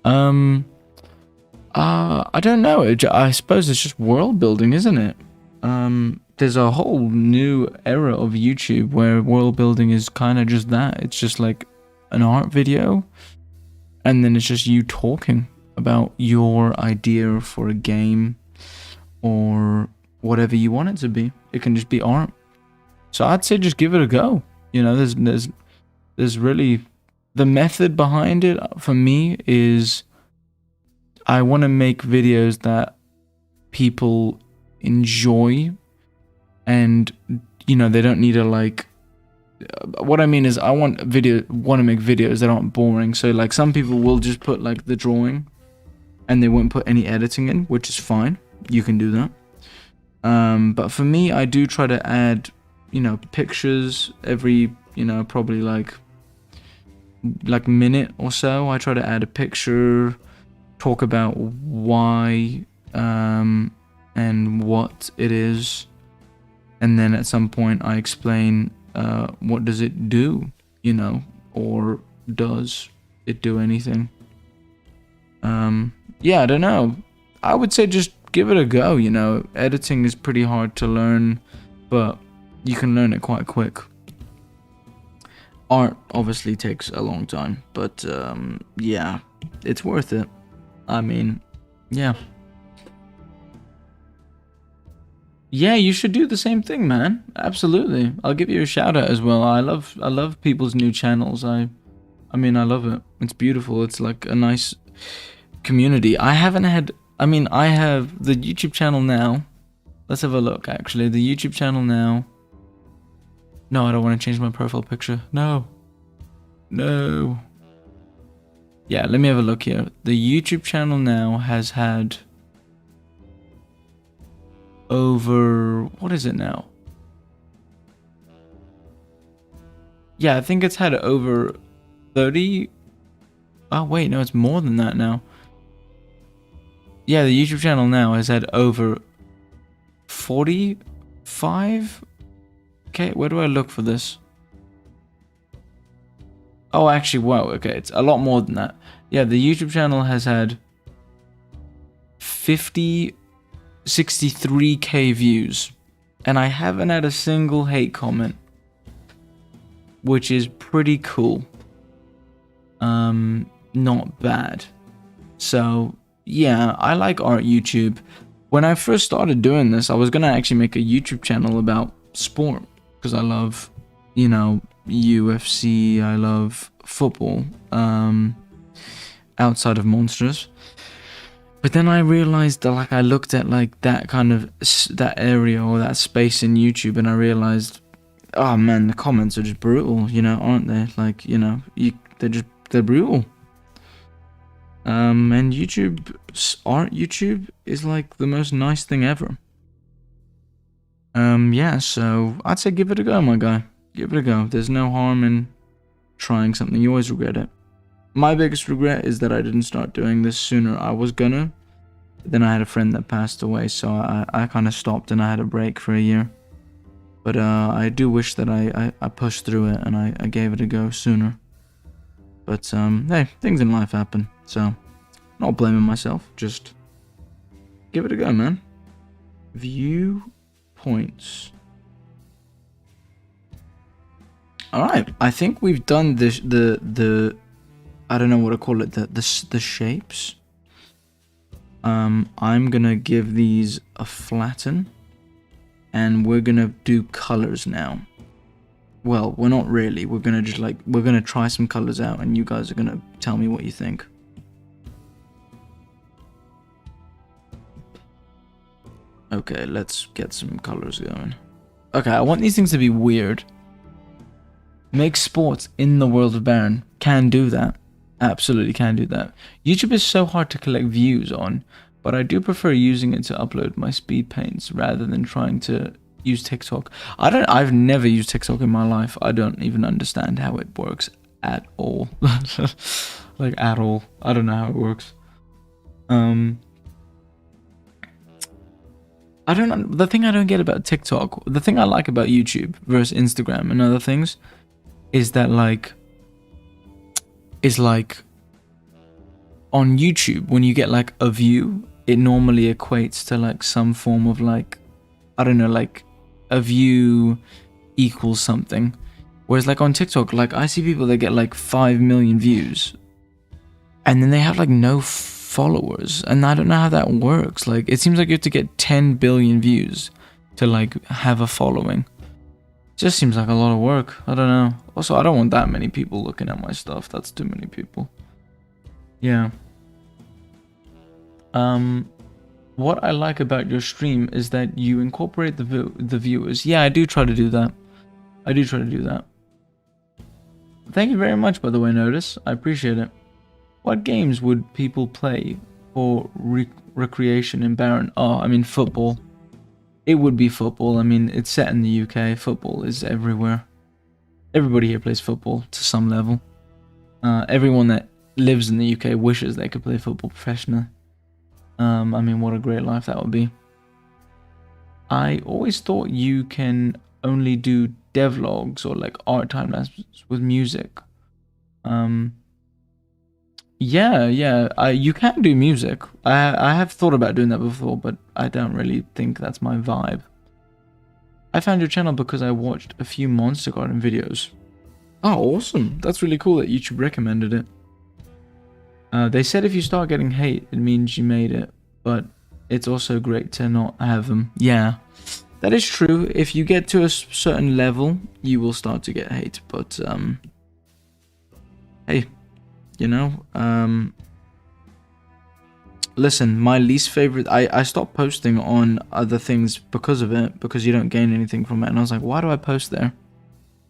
I don't know. I suppose it's just world building, isn't it? There's a whole new era of YouTube where world building is kind of just that. It's just like an art video, and then it's just you talking about your idea for a game or whatever you want it to be. It can just be art. So I'd say just give it a go. You know, there's really, the method behind it for me is I want to make videos that people enjoy, and you know, they don't need to like, what I mean is I want to make videos that aren't boring. So like some people will just put like the drawing and they won't put any editing in, which is fine. You can do that. But for me, I do try to add, you know, pictures every, you know, probably like minute or so. I try to add a picture, talk about why and what it is, and then at some point I explain what does it do, you know, or does it do anything. Yeah, I don't know. I would say just give it a go, you know. Editing is pretty hard to learn, but you can learn it quite quick. Art obviously takes a long time, but yeah, it's worth it. I mean, yeah. Yeah, you should do the same thing, man. Absolutely. I'll give you a shout out as well. I love people's new channels. I mean, I love it. It's beautiful. It's like a nice community. I have the YouTube channel now. Let's have a look, actually. The YouTube channel now. No, I don't want to change my profile picture. No. Yeah, let me have a look here. The YouTube channel now has had over, what is it now? Yeah, I think it's had over 30. Oh wait, no, it's more than that now. Yeah, the YouTube channel now has had over 45. Okay, where do I look for this? Oh, actually, wow, okay, it's a lot more than that. Yeah, the YouTube channel has had 63k views, and I haven't had a single hate comment, which is pretty cool. Not bad. So yeah, I like art YouTube. When I first started doing this, I was gonna actually make a YouTube channel about sport, because I love, you know, UFC, I love football, outside of Monsters. But then I realized that, like, I looked at like that kind of that area or that space in YouTube, and I realized oh man, the comments are just brutal, you know, aren't they? Like, you know, they're brutal. And YouTube is like the most nice thing ever. Yeah, so I'd say give it a go, my guy. Give it a go. There's no harm in trying something. You always regret it. My biggest regret is that I didn't start doing this sooner. I was gonna, but then I had a friend that passed away, so I kind of stopped and I had a break for a year. But I do wish that I pushed through it and I gave it a go sooner. But hey, things in life happen, so not blaming myself. Just give it a go, man. View points. All right, I think we've done this. The I don't know what to call it. The shapes. I'm gonna give these a flatten, and we're gonna do colors now. Well, we're not really. We're gonna just we're gonna try some colors out, and you guys are gonna tell me what you think. Okay, let's get some colors going. Okay, I want these things to be weird. Make sports in the world of Barren. Can do that. Absolutely can do that. YouTube is so hard to collect views on, but I do prefer using it to upload my speed paints rather than trying to use TikTok. I've never used TikTok in my life. I don't even understand how it works at all. Like at all. I don't know how it works. I don't know. The thing I don't get about TikTok, the thing I like about YouTube versus Instagram and other things is that on YouTube, when you get like a view, it normally equates to like some form of like, I don't know, like a view equals something. Whereas like on TikTok, like I see people that get like 5 million views and then they have like no followers, and I don't know how that works. Like it seems like you have to get 10 billion views to like have a following. Just seems like a lot of work. I don't know. Also, I don't want that many people looking at my stuff. That's too many people. Yeah. What I like about your stream is that you incorporate the viewers. Yeah, I do try to do that. I do try to do that. Thank you very much, by the way, Notice. I appreciate it. What games would people play for recreation in Barren? Oh, I mean, football. It would be football. I mean, it's set in the UK. Football is everywhere. Everybody here plays football to some level. Everyone that lives in the UK wishes they could play football professionally. I mean, what a great life that would be. I always thought you can only do devlogs or like art time lapses with music. Yeah, you can do music. I have thought about doing that before, but I don't really think that's my vibe. I found your channel because I watched a few Monster Garden videos. Oh, awesome. That's really cool that YouTube recommended it. They said if you start getting hate, it means you made it, but it's also great to not have them. Yeah, that is true. If you get to a certain level, you will start to get hate, but hey. You know, listen, my least favorite, I stopped posting on other things because of it, because you don't gain anything from it. And I was like, why do I post there?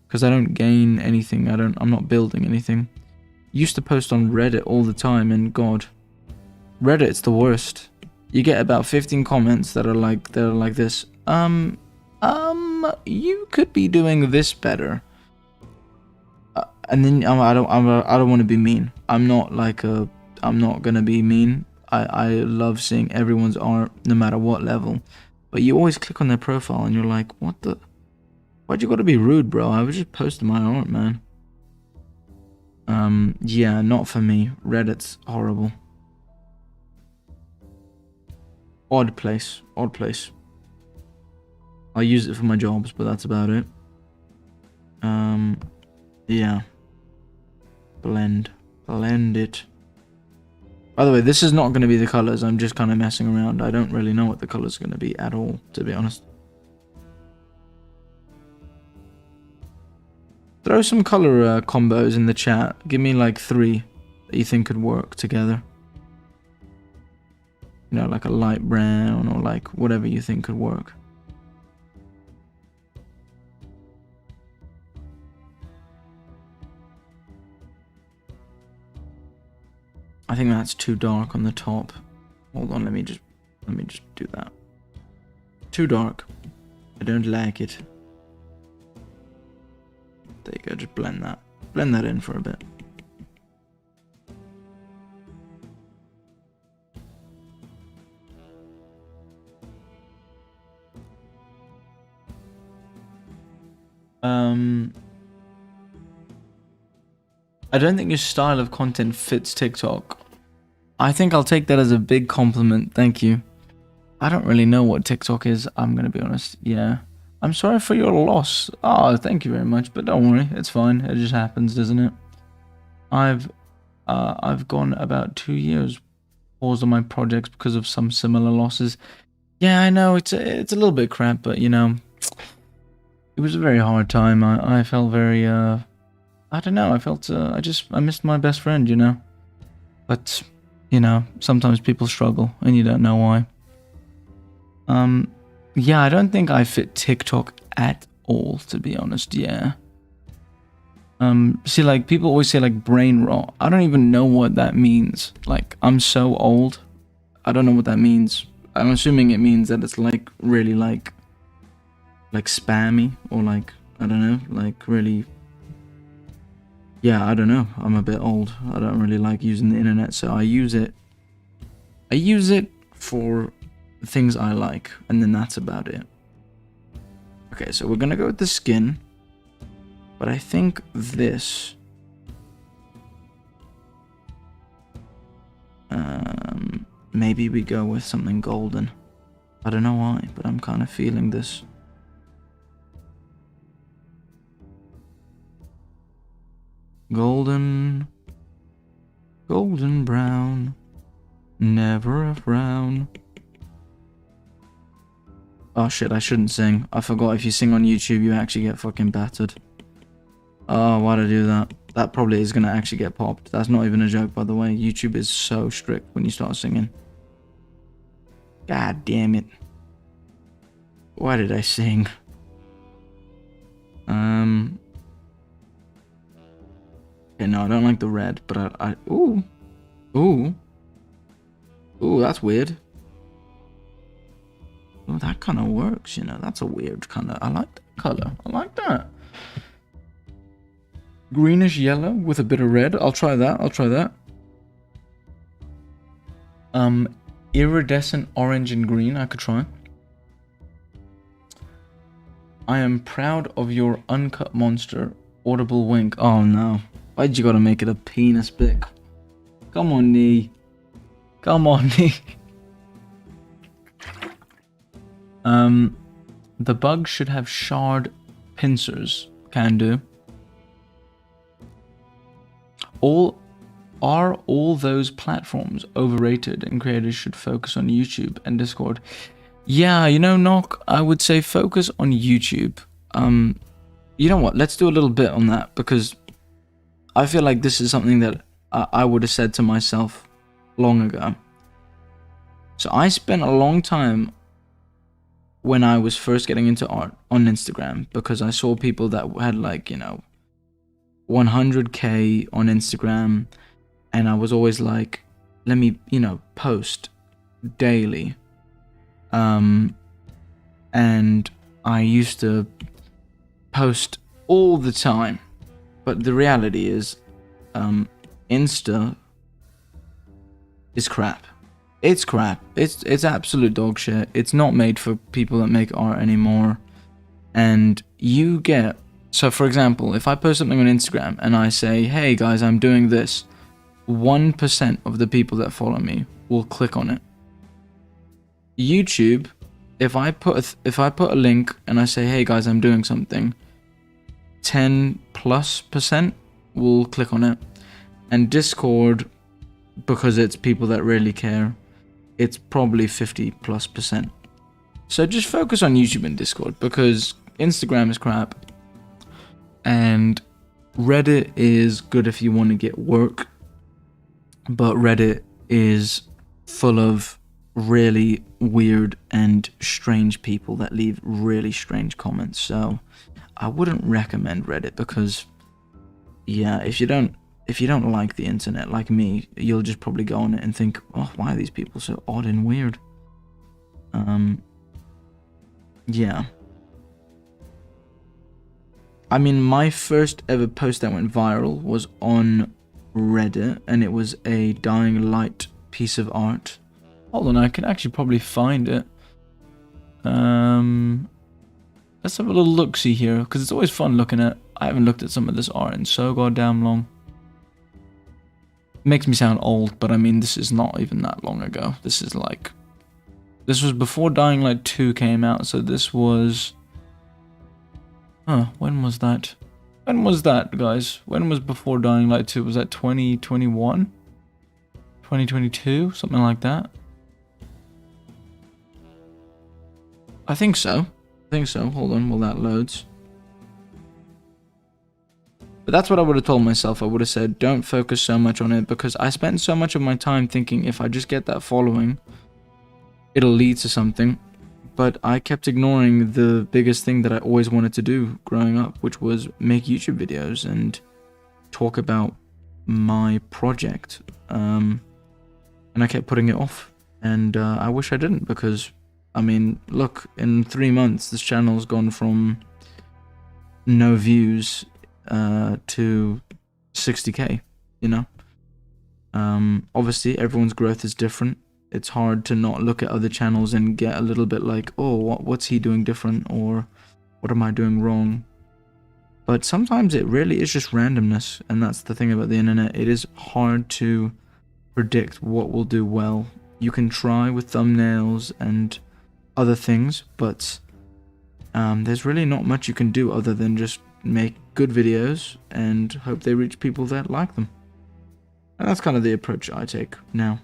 Because I don't gain anything. I'm not building anything. Used to post on Reddit all the time, and God, Reddit's the worst. You get about 15 comments that are like this. You could be doing this better. And then I don't want to be mean. I'm not gonna be mean. I love seeing everyone's art, no matter what level. But you always click on their profile and you're like, what the? Why'd you gotta be rude, bro? I was just posting my art, man. Yeah, not for me. Reddit's horrible. Odd place. I use it for my jobs, but that's about it. Yeah. Blend it. By the way, this is not going to be the colors. I'm just kind of messing around. I don't really know what the colors are going to be at all, to be honest. Throw some color combos in the chat. Give me like 3 that you think could work together. You know, like a light brown or like whatever you think could work. I think that's too dark on the top. Hold on, let me just do that. Too dark. I don't like it. There you go, just blend that. Blend that in for a bit. I don't think your style of content fits TikTok. I think I'll take that as a big compliment, thank you. I don't really know what TikTok is, I'm gonna be honest, yeah. I'm sorry for your loss. Oh, thank you very much, but don't worry, it's fine, it just happens, doesn't it? I've gone about 2 years paused on my projects because of some similar losses. Yeah, I know, it's a little bit crap, but you know, it was a very hard time. I felt very, I don't know, I felt, I missed my best friend, you know? But, you know, sometimes people struggle, and you don't know why. Yeah, I don't think I fit TikTok at all, to be honest, yeah. See, like, people always say, like, brain rot. I don't even know what that means. Like, I'm so old, I don't know what that means. I'm assuming it means that it's, like, really, like spammy, or, like, I don't know, like, really... Yeah, I don't know. I'm a bit old. I don't really like using the internet, so I use it for things I like, and then that's about it. Okay, so we're gonna go with the skin, but I think this... maybe we go with something golden. I don't know why, but I'm kind of feeling this. Golden brown, never a frown. Oh shit, I shouldn't sing. I forgot if you sing on YouTube, you actually get fucking battered. Oh, why'd I do that? That probably is gonna actually get popped. That's not even a joke, by the way. YouTube is so strict when you start singing. God damn it. Why did I sing? Okay, no, I don't like the red, but ooh, that's weird. Oh, that kind of works, you know. That's a weird kind of... I like that color. I like that. Greenish yellow with a bit of red. I'll try that. Iridescent orange and green. I could try. I am proud of your uncut monster. Audible wink. Oh no. Why'd you gotta make it a penis pic? Come on, knee. Come on, knee. The bug should have shard pincers. Can do. Are all those platforms overrated and creators should focus on YouTube and Discord? Yeah, you know, Knock, I would say focus on YouTube. You know what? Let's do a little bit on that, because I feel like this is something that I would have said to myself long ago. So I spent a long time when I was first getting into art on Instagram, because I saw people that had, like, you know, 100k on Instagram, and I was always like, let me, you know, post daily. And I used to post all the time, but the reality is, Insta is crap. It's crap. It's absolute dog shit. It's not made for people that make art anymore. And you get... So for example, if I post something on Instagram and I say, hey guys, I'm doing this, 1% of the people that follow me will click on it. YouTube, if I put a link and I say, hey guys, I'm doing something, 10+% will click on it. And Discord, because it's people that really care, it's probably 50+%. So just focus on YouTube and Discord, because Instagram is crap. And Reddit is good if you want to get work, but Reddit is full of really weird and strange people that leave really strange comments. So I wouldn't recommend Reddit, because yeah, if you don't if you don't like the internet like me, you'll just probably go on it and think, oh, why are these people so odd and weird? Yeah. I mean, my first ever post that went viral was on Reddit, and it was a dying light piece of art. Hold on, I can actually probably find it. Let's have a little look-see here, because it's always fun looking at. I haven't looked at some of this art in so goddamn long. It makes me sound old, but I mean, this is not even that long ago. This is like... This was before Dying Light 2 came out, so this was... Huh, when was that? When was that, guys? When was before Dying Light 2? Was that 2021? 2022? Something like that? I think so. Hold on while that loads. But that's what I would have told myself. I would have said, don't focus so much on it, because I spent so much of my time thinking if I just get that following, it'll lead to something. But I kept ignoring the biggest thing that I always wanted to do growing up, which was make YouTube videos and talk about my project. And I kept putting it off. And I wish I didn't, because, I mean, look, in 3 months, this channel's gone from no views to 60k, you know? Obviously, everyone's growth is different. It's hard to not look at other channels and get a little bit like, oh, what's he doing different, or what am I doing wrong? But sometimes it really is just randomness, and that's the thing about the internet. It is hard to predict what will do well. You can try with thumbnails and other things, but there's really not much you can do other than just make good videos and hope they reach people that like them. And that's kind of the approach I take now.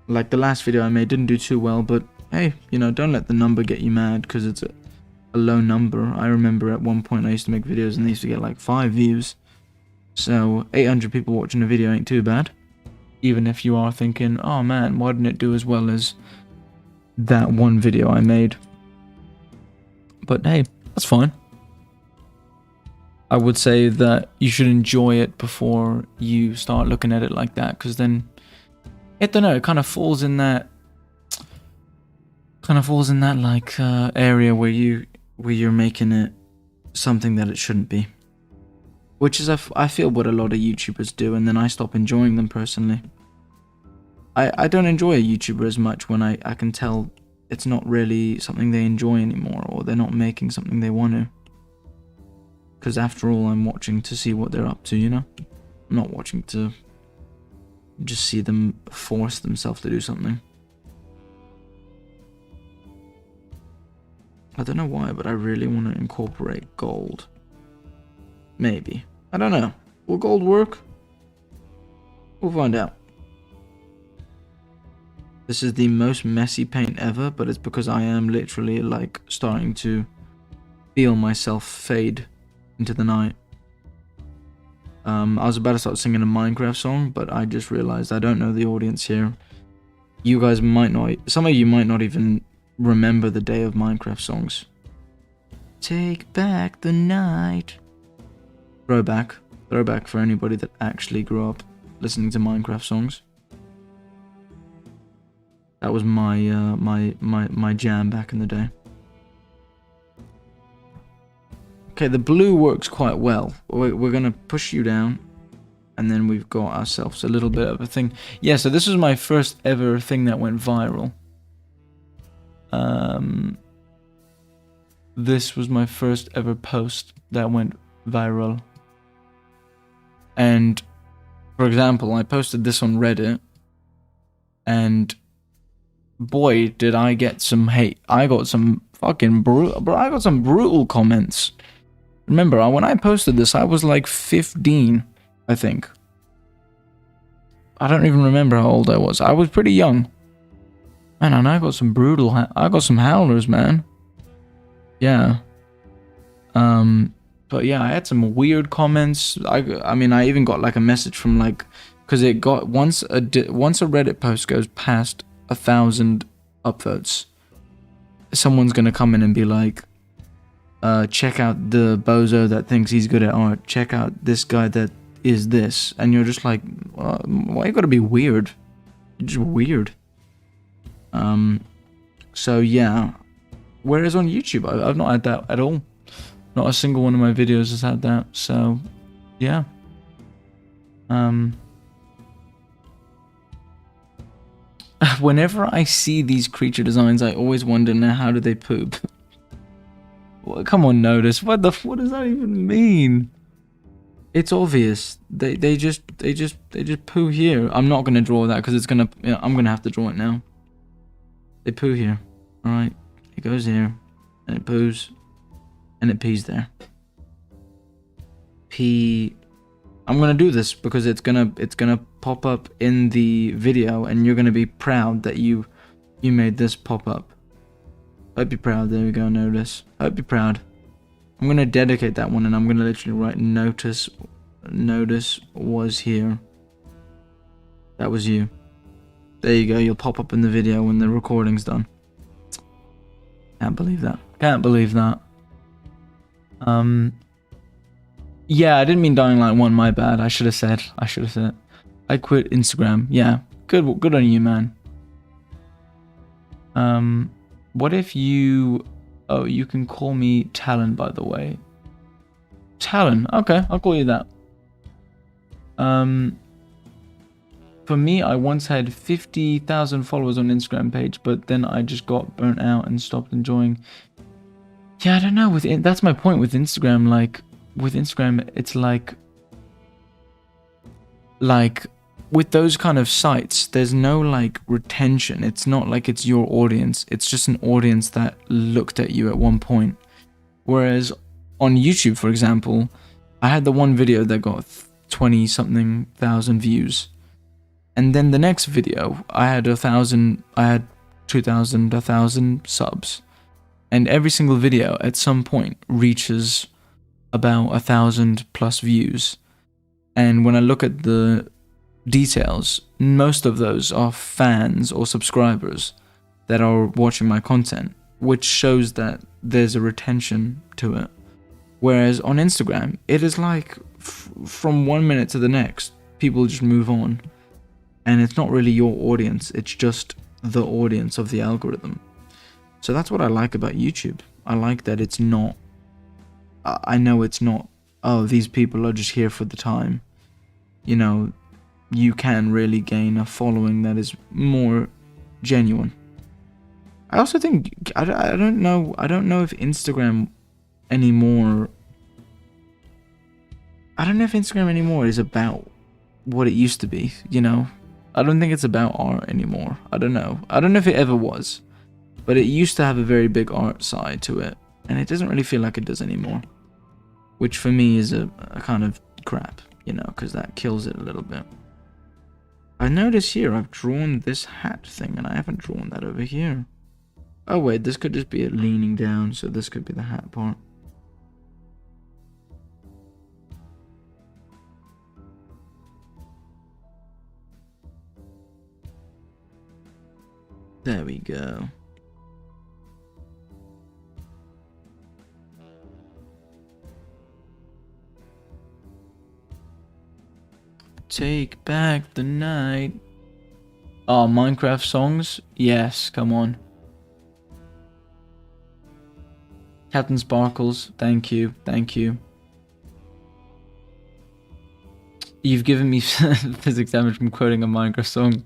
Like the last video I made didn't do too well, but hey, you know, don't let the number get you mad because it's a low number. I remember at one point I used to make videos and they used to get like 5 views. So 800 people watching a video ain't too bad. Even if you are thinking, oh man, why didn't it do as well as that one video I made? But hey, that's fine. I would say that you should enjoy it before you start looking at it like that, because then, I don't know, it kind of falls in that like area where you're making it something that it shouldn't be, which is I feel what a lot of YouTubers do, and then I stop enjoying them personally. I don't enjoy a YouTuber as much when I can tell it's not really something they enjoy anymore, or they're not making something they want to. Because after all, I'm watching to see what they're up to, you know? I'm not watching to just see them force themselves to do something. I don't know why, but I really want to incorporate gold. Maybe. I don't know. Will gold work? We'll find out. This is the most messy paint ever, but it's because I am literally like starting to feel myself fade into the night. I was about to start singing a Minecraft song, but I just realized I don't know the audience here. You guys might not, some of you might not even remember the day of Minecraft songs. Take back the night. Throwback for anybody that actually grew up listening to Minecraft songs. That was my my jam back in the day. Okay, the blue works quite well. We're gonna push you down, and then we've got ourselves a little bit of a thing. Yeah, so this was my first ever thing that went viral. This was my first ever post that went viral. And, for example, I posted this on Reddit, and boy, did I get some hate. I got some fucking brutal comments. Remember, when I posted this, I was like 15, I think. I don't even remember how old I was. I was pretty young. Man, and I got some brutal, I got some howlers, man. Yeah. But yeah, I had some weird comments. I mean, I even got like a message from like, because it got, once a Reddit post goes past 1,000 upvotes, someone's gonna come in and be like, check out the bozo that thinks he's good at art. Check out this guy that is this. And you're just like, why you gotta be weird? You're just weird. So yeah. Whereas on YouTube, I've not had that at all. Not a single one of my videos has had that. So, yeah. Whenever I see these creature designs, I always wonder, now how do they poop? Well, come on, notice. What does that even mean? It's obvious. They just poo here. I'm not gonna draw that because it's gonna. I'm gonna have to draw it now. They poo here. All right. It goes here, and it poos, and it pees there. Pee. I'm gonna do this because it's gonna pop up in the video, and you're gonna be proud that you made this pop up. I'd be proud. There we go. Notice. I'd be proud. I'm gonna dedicate that one, and I'm gonna literally write notice was here. That was you. There you go. You'll pop up in the video when the recording's done. Can't believe that. Can't believe that. Yeah, I didn't mean Dying Light 1, my bad. I should have said. I quit Instagram. Yeah. Good on you, man. What if you... Oh, you can call me Talon, by the way. Talon. Okay, I'll call you that. For me, I once had 50,000 followers on Instagram page, but then I just got burnt out and stopped enjoying. Yeah, I don't know. That's my point with Instagram. Like, with Instagram, it's like with those kind of sites, there's no like retention. It's not like it's your audience. It's just an audience that looked at you at one point. Whereas on YouTube, for example, I had the one video that got 20-something thousand views. And then the next video, I had 2,000, 1,000 subs. And every single video at some point reaches about 1,000+ views. And when I look at the details, most of those are fans or subscribers that are watching my content, which shows that there's a retention to it. Whereas on Instagram, it is like from 1 minute to the next, people just move on. And it's not really your audience, it's just the audience of the algorithm. So that's what I like about YouTube. I like that it's not, I know it's not, oh, these people are just here for the time. You know, you can really gain a following that is more genuine. I also think, I don't know if Instagram anymore, is about what it used to be, you know? I don't think it's about art anymore. I don't know if it ever was, but it used to have a very big art side to it, and it doesn't really feel like it does anymore, which for me is a kind of crap, you know, because that kills it a little bit. I notice here I've drawn this hat thing, and I haven't drawn that over here. Oh wait, this could just be it leaning down, so this could be the hat part. There we go. Take back the night. Oh, Minecraft songs? Yes, come on. Captain Sparkles, thank you. You've given me physics damage from quoting a Minecraft song.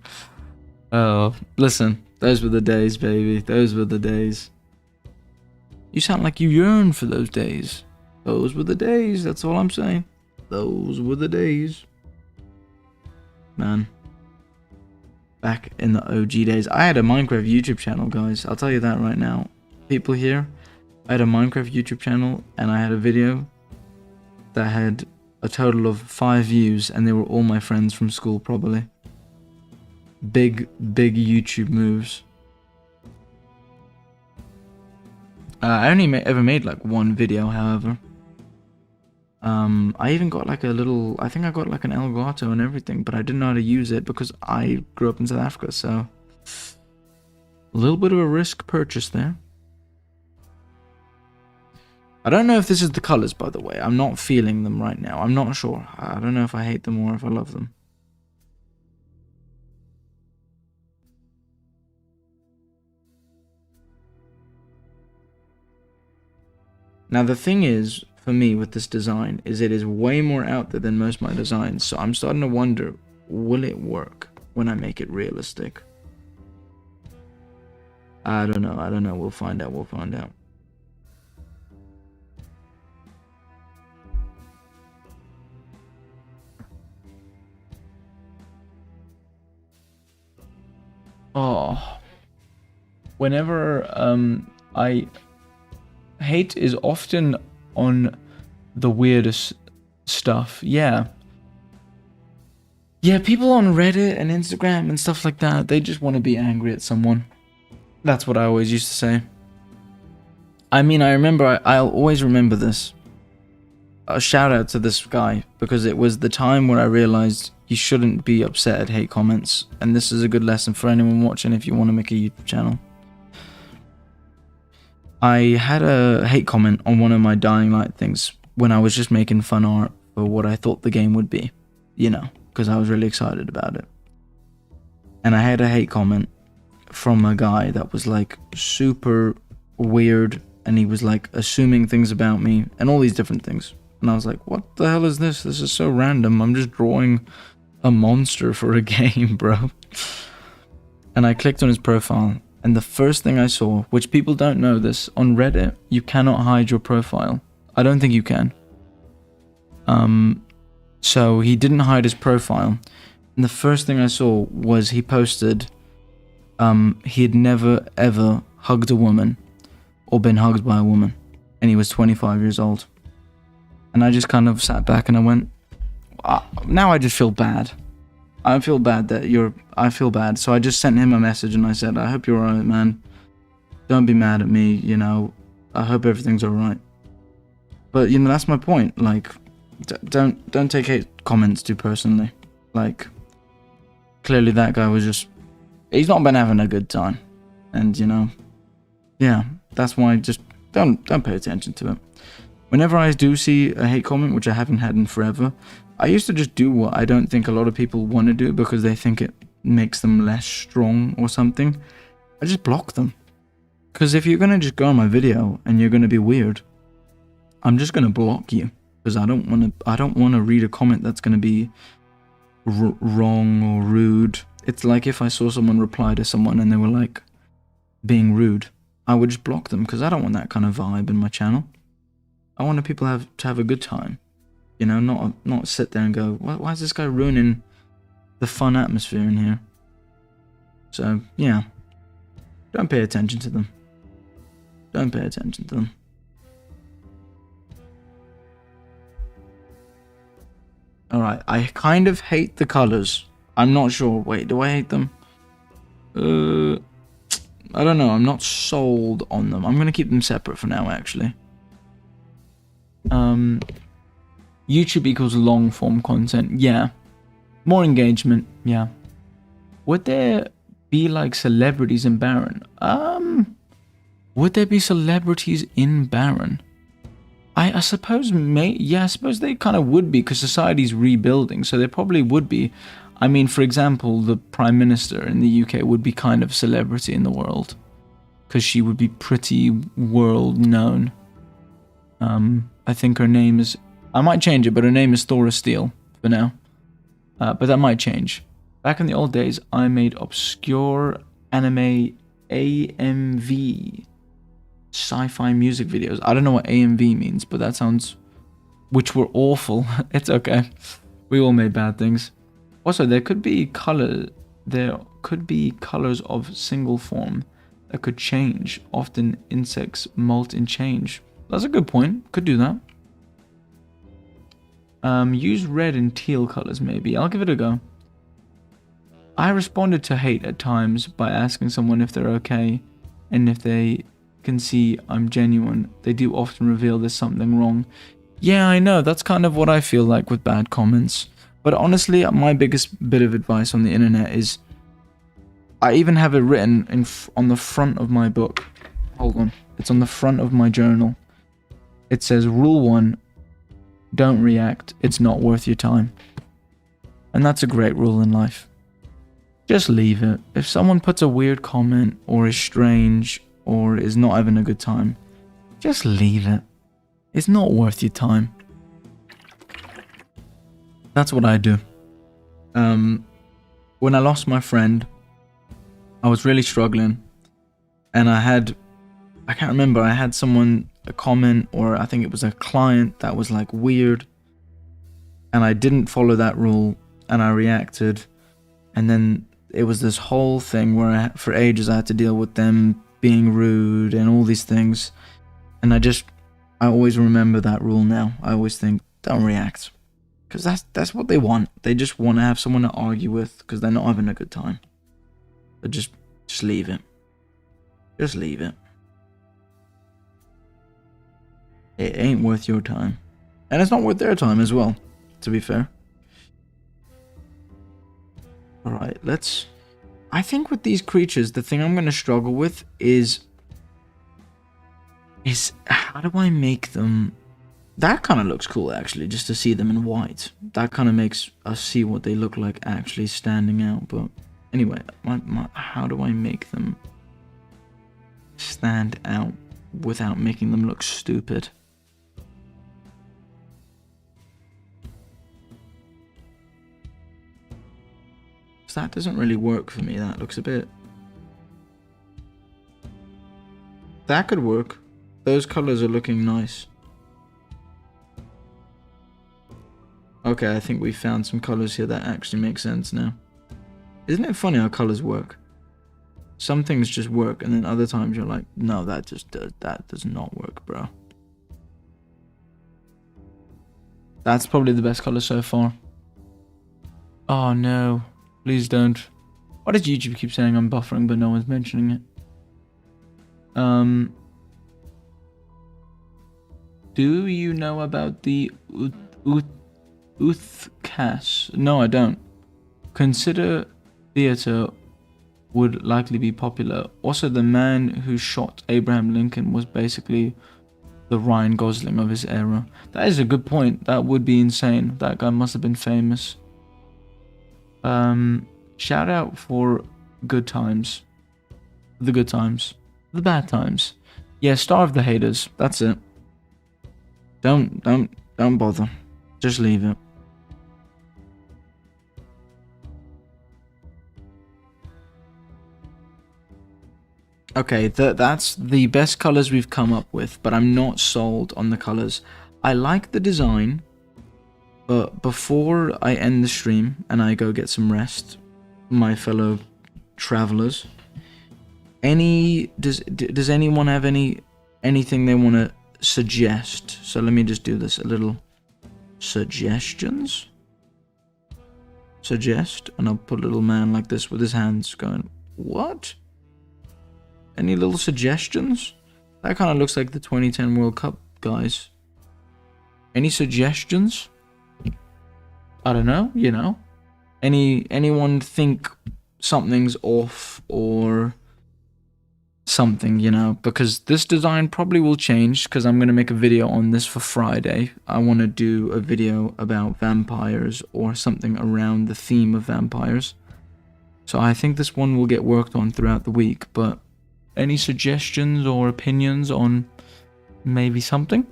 Oh, listen. Those were the days, baby. Those were the days. You sound like you yearn for those days. Those were the days. That's all I'm saying. Those were the days. Man. Back in the OG days. I had a Minecraft YouTube channel, guys. I'll tell you that right now. People here, I had a Minecraft YouTube channel, and I had a video that had a total of 5 views, and they were all my friends from school, probably. Big YouTube moves. I only ever made like one video, however. I even got like a little, I think I got like an Elgato and everything, but I didn't know how to use it because I grew up in South Africa, so a little bit of a risk purchase there. I don't know if this is the colors, by the way. I'm not feeling them right now. I'm not sure. I don't know if I hate them or if I love them. Now, the thing is, for me, with this design, is it is way more out there than most of my designs. So I'm starting to wonder, will it work when I make it realistic? I don't know. I don't know. We'll find out. We'll find out. Oh. Whenever I hate is often on the weirdest stuff. Yeah. Yeah, people on Reddit and Instagram and stuff like that, they just want to be angry at someone. That's what I always used to say. I mean, I remember, I'll always remember this. A shout out to this guy, because it was the time where I realized you shouldn't be upset at hate comments. And this is a good lesson for anyone watching if you want to make a YouTube channel. I had a hate comment on one of my Dying Light things when I was just making fun art for what I thought the game would be, you know, because I was really excited about it. And I had a hate comment from a guy that was like super weird, and he was like assuming things about me and all these different things. And I was like, what the hell is this? This is so random. I'm just drawing a monster for a game, bro. And I clicked on his profile. And the first thing I saw, which people don't know this, on Reddit, you cannot hide your profile. I don't think you can. So he didn't hide his profile. And the first thing I saw was he posted, he had never ever hugged a woman or been hugged by a woman. And he was 25 years old. And I just kind of sat back and I went, now I just feel bad. I feel bad that I feel bad. So I just sent him a message and I said, I hope you're alright, man. Don't be mad at me, you know. I hope everything's alright. But, you know, that's my point. Like, don't take hate comments too personally. Like, clearly that guy was just, he's not been having a good time. And, you know, yeah, that's why just don't pay attention to it. Whenever I do see a hate comment, which I haven't had in forever, I used to just do what I don't think a lot of people want to do because they think it makes them less strong or something. I just block them. Because if you're going to just go on my video and you're going to be weird, I'm just going to block you. Because I don't want to read a comment that's going to be wrong or rude. It's like if I saw someone reply to someone and they were like being rude, I would just block them because I don't want that kind of vibe in my channel. I want people to have a good time. You know, not sit there and go, why is this guy ruining the fun atmosphere in here? So, yeah. Don't pay attention to them. Don't pay attention to them. Alright, I kind of hate the colors. I'm not sure. Wait, do I hate them? I don't know. I'm not sold on them. I'm going to keep them separate for now, actually. YouTube equals long form content. Yeah. More engagement. Yeah. Would there be like celebrities in Barren? Would there be celebrities in Barren? I suppose I suppose they kind of would be because society's rebuilding, so there probably would be. I mean, for example, the Prime Minister in the UK would be kind of a celebrity in the world because she would be pretty world known. I think her name is, I might change it, but her name is Thora Steele for now. But that might change. Back in the old days, I made obscure anime AMV sci-fi music videos. I don't know what AMV means, but that sounds, which were awful. It's okay. We all made bad things. Also, there could be colors of single form that could change. Often insects molt and change. That's a good point. Could do that. Use red and teal colors maybe. I'll give it a go. I responded to hate at times by asking someone if they're okay, and if they can see I'm genuine. They do often reveal there's something wrong. Yeah, I know. That's kind of what I feel like with bad comments. But honestly, my biggest bit of advice on the internet is, I even have it written on the front of my book. Hold on. It's on the front of my journal. It says rule 1, don't react. It's not worth your time. And that's a great rule in life. Just leave it. If someone puts a weird comment or is strange or is not having a good time, just leave it. It's not worth your time. That's what I do. When I lost my friend, I was really struggling. And I can't remember, I had someone a comment, or I think it was a client that was like weird. And I didn't follow that rule and I reacted. And then it was this whole thing where for ages I had to deal with them being rude and all these things. And I always remember that rule now. I always think, don't react. Because that's what they want. They just want to have someone to argue with because they're not having a good time. But just leave it. Just leave it. It ain't worth your time. And it's not worth their time as well, to be fair. Alright, I think with these creatures, the thing I'm going to struggle with is how do I make them... That kind of looks cool, actually, just to see them in white. That kind of makes us see what they look like actually standing out. But anyway, how do I make them stand out without making them look stupid? So that doesn't really work for me. That looks a bit... That could work. Those colors are looking nice. Okay, I think we found some colors here that actually make sense now. Isn't it funny how colors work? Some things just work, and then other times you're like, no, that does not work, bro. That's probably the best color so far. Oh no, please don't. Why does YouTube keep saying I'm buffering but no one's mentioning it? Do you know about the Uthkas? No, I don't. Consider theater would likely be popular. Also, the man who shot Abraham Lincoln was basically the Ryan Gosling of his era. That is a good point. That would be insane. That guy must have been famous. Shout out for good times. The good times. The bad times. Yeah, starve the haters. That's it. Don't bother. Just leave it. Okay, that's the best colors we've come up with, but I'm not sold on the colors. I like the design, but before I end the stream and I go get some rest, my fellow travelers, does anyone have anything they want to suggest? So let me just do this, a little suggestions. Suggest, and I'll put a little man like this with his hands going, what? Any little suggestions? That kind of looks like the 2010 World Cup, guys. Any suggestions? I don't know, you know. Anyone think something's off or something, you know? Because this design probably will change because I'm going to make a video on this for Friday. I want to do a video about vampires or something around the theme of vampires. So I think this one will get worked on throughout the week, but any suggestions or opinions on maybe something?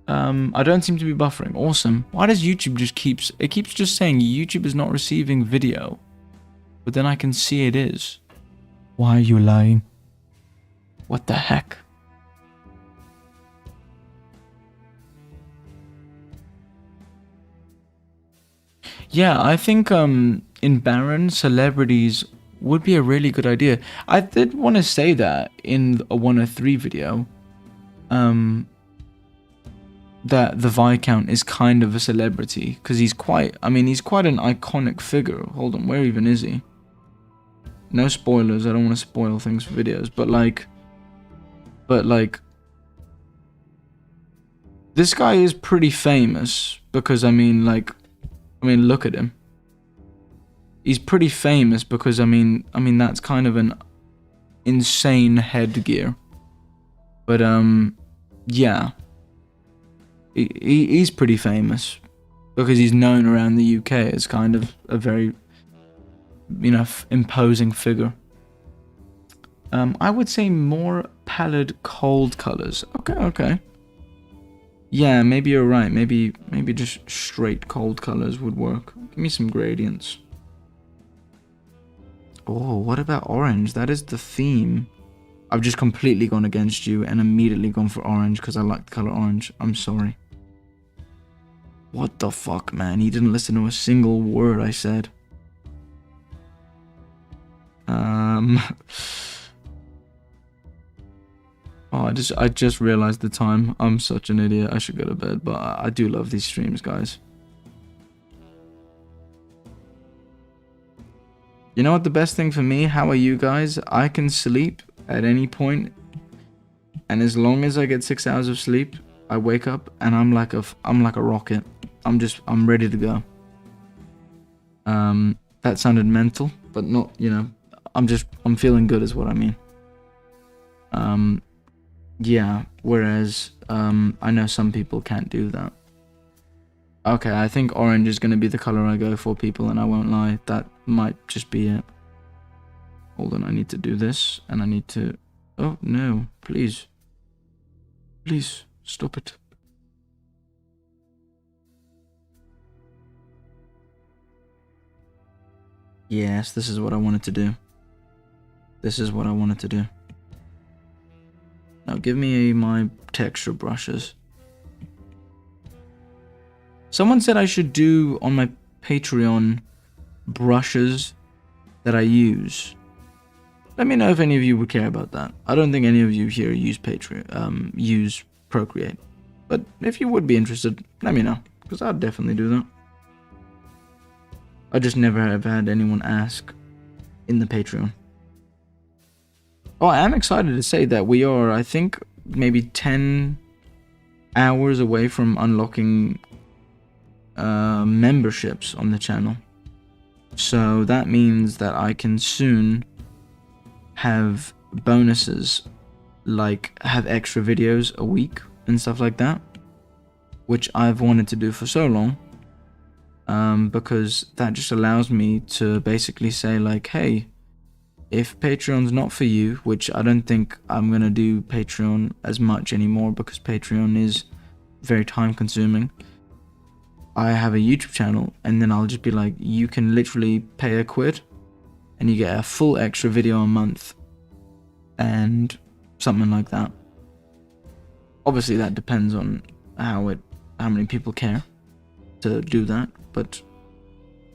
I don't seem to be buffering. Awesome. Why does YouTube just keeps just saying YouTube is not receiving video, but then I can see it is? Why are you lying? What the heck? Yeah, I think in Barren, celebrities would be a really good idea. I did want to say that in a 103 video, that the Viscount is kind of a celebrity because he's quite an iconic figure. Hold on, where even is he? No spoilers. I don't want to spoil things for videos, but this guy is pretty famous because look at him. He's pretty famous because I mean that's kind of an insane headgear. But yeah, he's pretty famous because he's known around the UK as kind of a very, you know, imposing figure. I would say more pallid, cold colors. Okay. Yeah, maybe you're right. Maybe just straight cold colors would work. Give me some gradients. Oh, what about orange? That is the theme. I've just completely gone against you and immediately gone for orange because I like the color orange. I'm sorry. What the fuck, man? He didn't listen to a single word I said. Oh, I just realized the time. I'm such an idiot. I should go to bed, but I do love these streams, guys. You know what the best thing for me? How are you guys? I can sleep at any point, and as long as I get 6 hours of sleep, I wake up and I'm like a rocket. I'm ready to go. That sounded mental, but not, you know, I'm feeling good is what I mean. Yeah, whereas, I know some people can't do that. Okay, I think orange is going to be the color I go for, people, and I won't lie, that might just be it. Hold on, I need to do this, and I need to... Oh, no, please. Please, stop it. Yes, this is what I wanted to do. This is what I wanted to do. Now give me my texture brushes. Someone said I should do on my Patreon brushes that I use. Let me know if any of you would care about that. I don't think any of you here use Patreon, use Procreate. But if you would be interested, let me know, because I'd definitely do that. I just never have had anyone ask in the Patreon. Oh, I am excited to say that we are, I think, maybe 10 hours away from unlocking memberships on the channel. So that means that I can soon have bonuses, like have extra videos a week and stuff like that, which I've wanted to do for so long, because that just allows me to basically say like, hey, if Patreon's not for you, which I don't think I'm gonna do Patreon as much anymore because Patreon is very time consuming, I have a YouTube channel, and then I'll just be like, you can literally pay £1 and you get a full extra video a month and something like that. Obviously that depends on how many people care to do that, but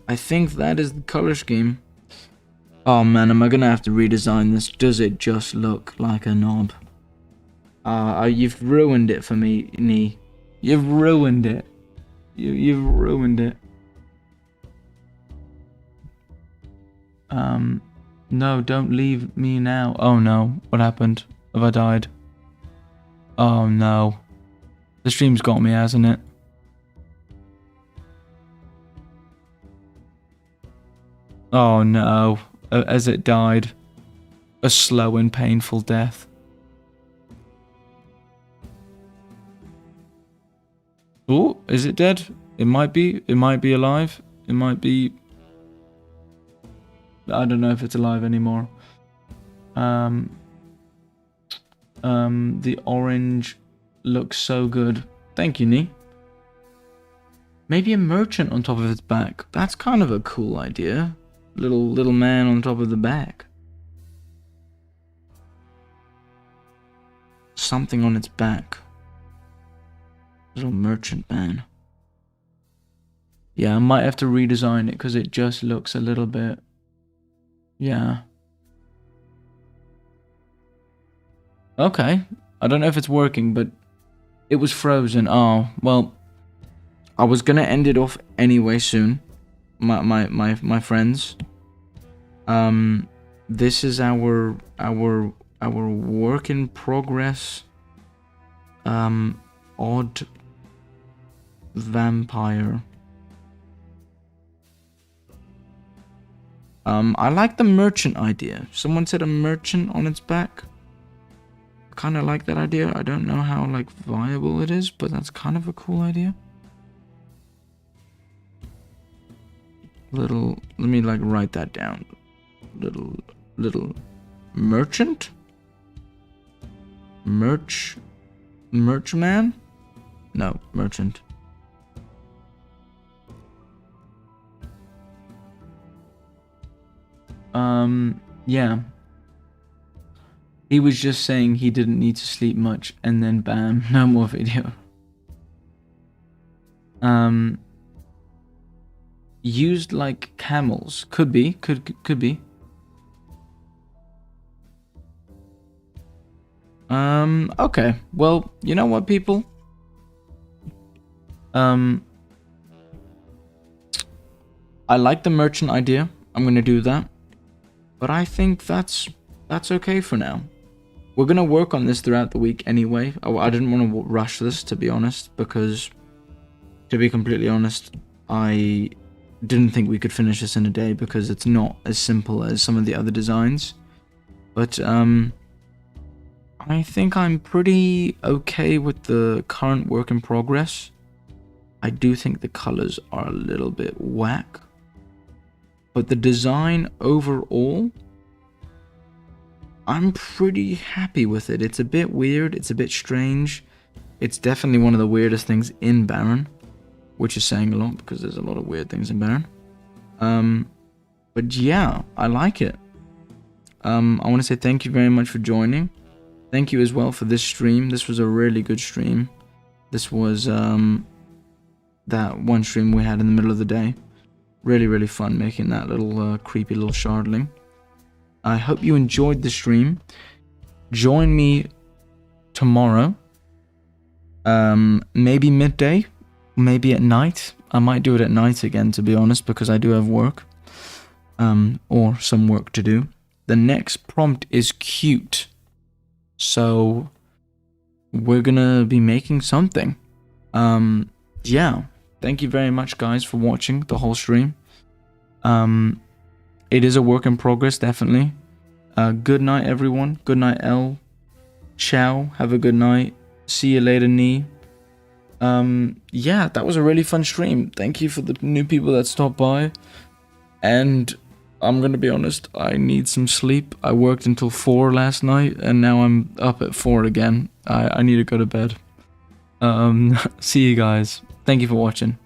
I think that is the color scheme. Oh man, am I gonna have to redesign this? Does it just look like a knob? You've ruined it for me, Nee. You've ruined it. You've ruined it. No, don't leave me now. Oh no, what happened? Have I died? Oh no. The stream's got me, hasn't it? Oh no. As it died. A slow and painful death. Oh, is it dead? It might be. It might be alive. It might be... I don't know if it's alive anymore. The orange looks so good. Thank you, Nee. Maybe a merchant on top of its back. That's kind of a cool idea. Little man on top of the back. Something on its back. Little merchant man. Yeah, I might have to redesign it because it just looks a little bit... Yeah. Okay. I don't know if it's working, but it was frozen. Oh, well, I was gonna end it off anyway soon. My friends. This is our work in progress. Odd vampire. I like the merchant idea. Someone said a merchant on its back. I kind of like that idea. I don't know how like viable it is, but that's kind of a cool idea. Let me like write that down. Little merchant? Merch man? No, merchant. Yeah. He was just saying he didn't need to sleep much, and then bam, no more video. Used like camels. Could be. Could be. Okay. Well, you know what, people? I like the merchant idea. I'm gonna do that. But I think that's okay for now. We're gonna work on this throughout the week anyway. I didn't want to rush this, to be honest, because, to be completely honest, I didn't think we could finish this in a day because it's not as simple as some of the other designs. But I think I'm pretty okay with the current work in progress. I do think the colors are a little bit whack, but the design overall, I'm pretty happy with it. It's a bit weird, it's a bit strange. It's definitely one of the weirdest things in Barren, which is saying a lot because there's a lot of weird things in Barren. But yeah, I like it. I want to say thank you very much for joining. Thank you as well for this stream. This was a really good stream. This was that one stream we had in the middle of the day. Really, really fun making that little creepy little shardling. I hope you enjoyed the stream. Join me tomorrow. Maybe midday, maybe at night. I might do it at night again, to be honest, because I do have work. Or some work to do. The next prompt is cute. So we're gonna be making something. Yeah. Thank you very much, guys, for watching the whole stream. It is a work in progress, definitely. Good night, everyone. Good night, L. Ciao. Have a good night. See you later, Nee. Yeah, that was a really fun stream. Thank you for the new people that stopped by. And I'm gonna be honest, I need some sleep. I worked until 4 last night, and now I'm up at 4 again. I need to go to bed. See you guys. Thank you for watching.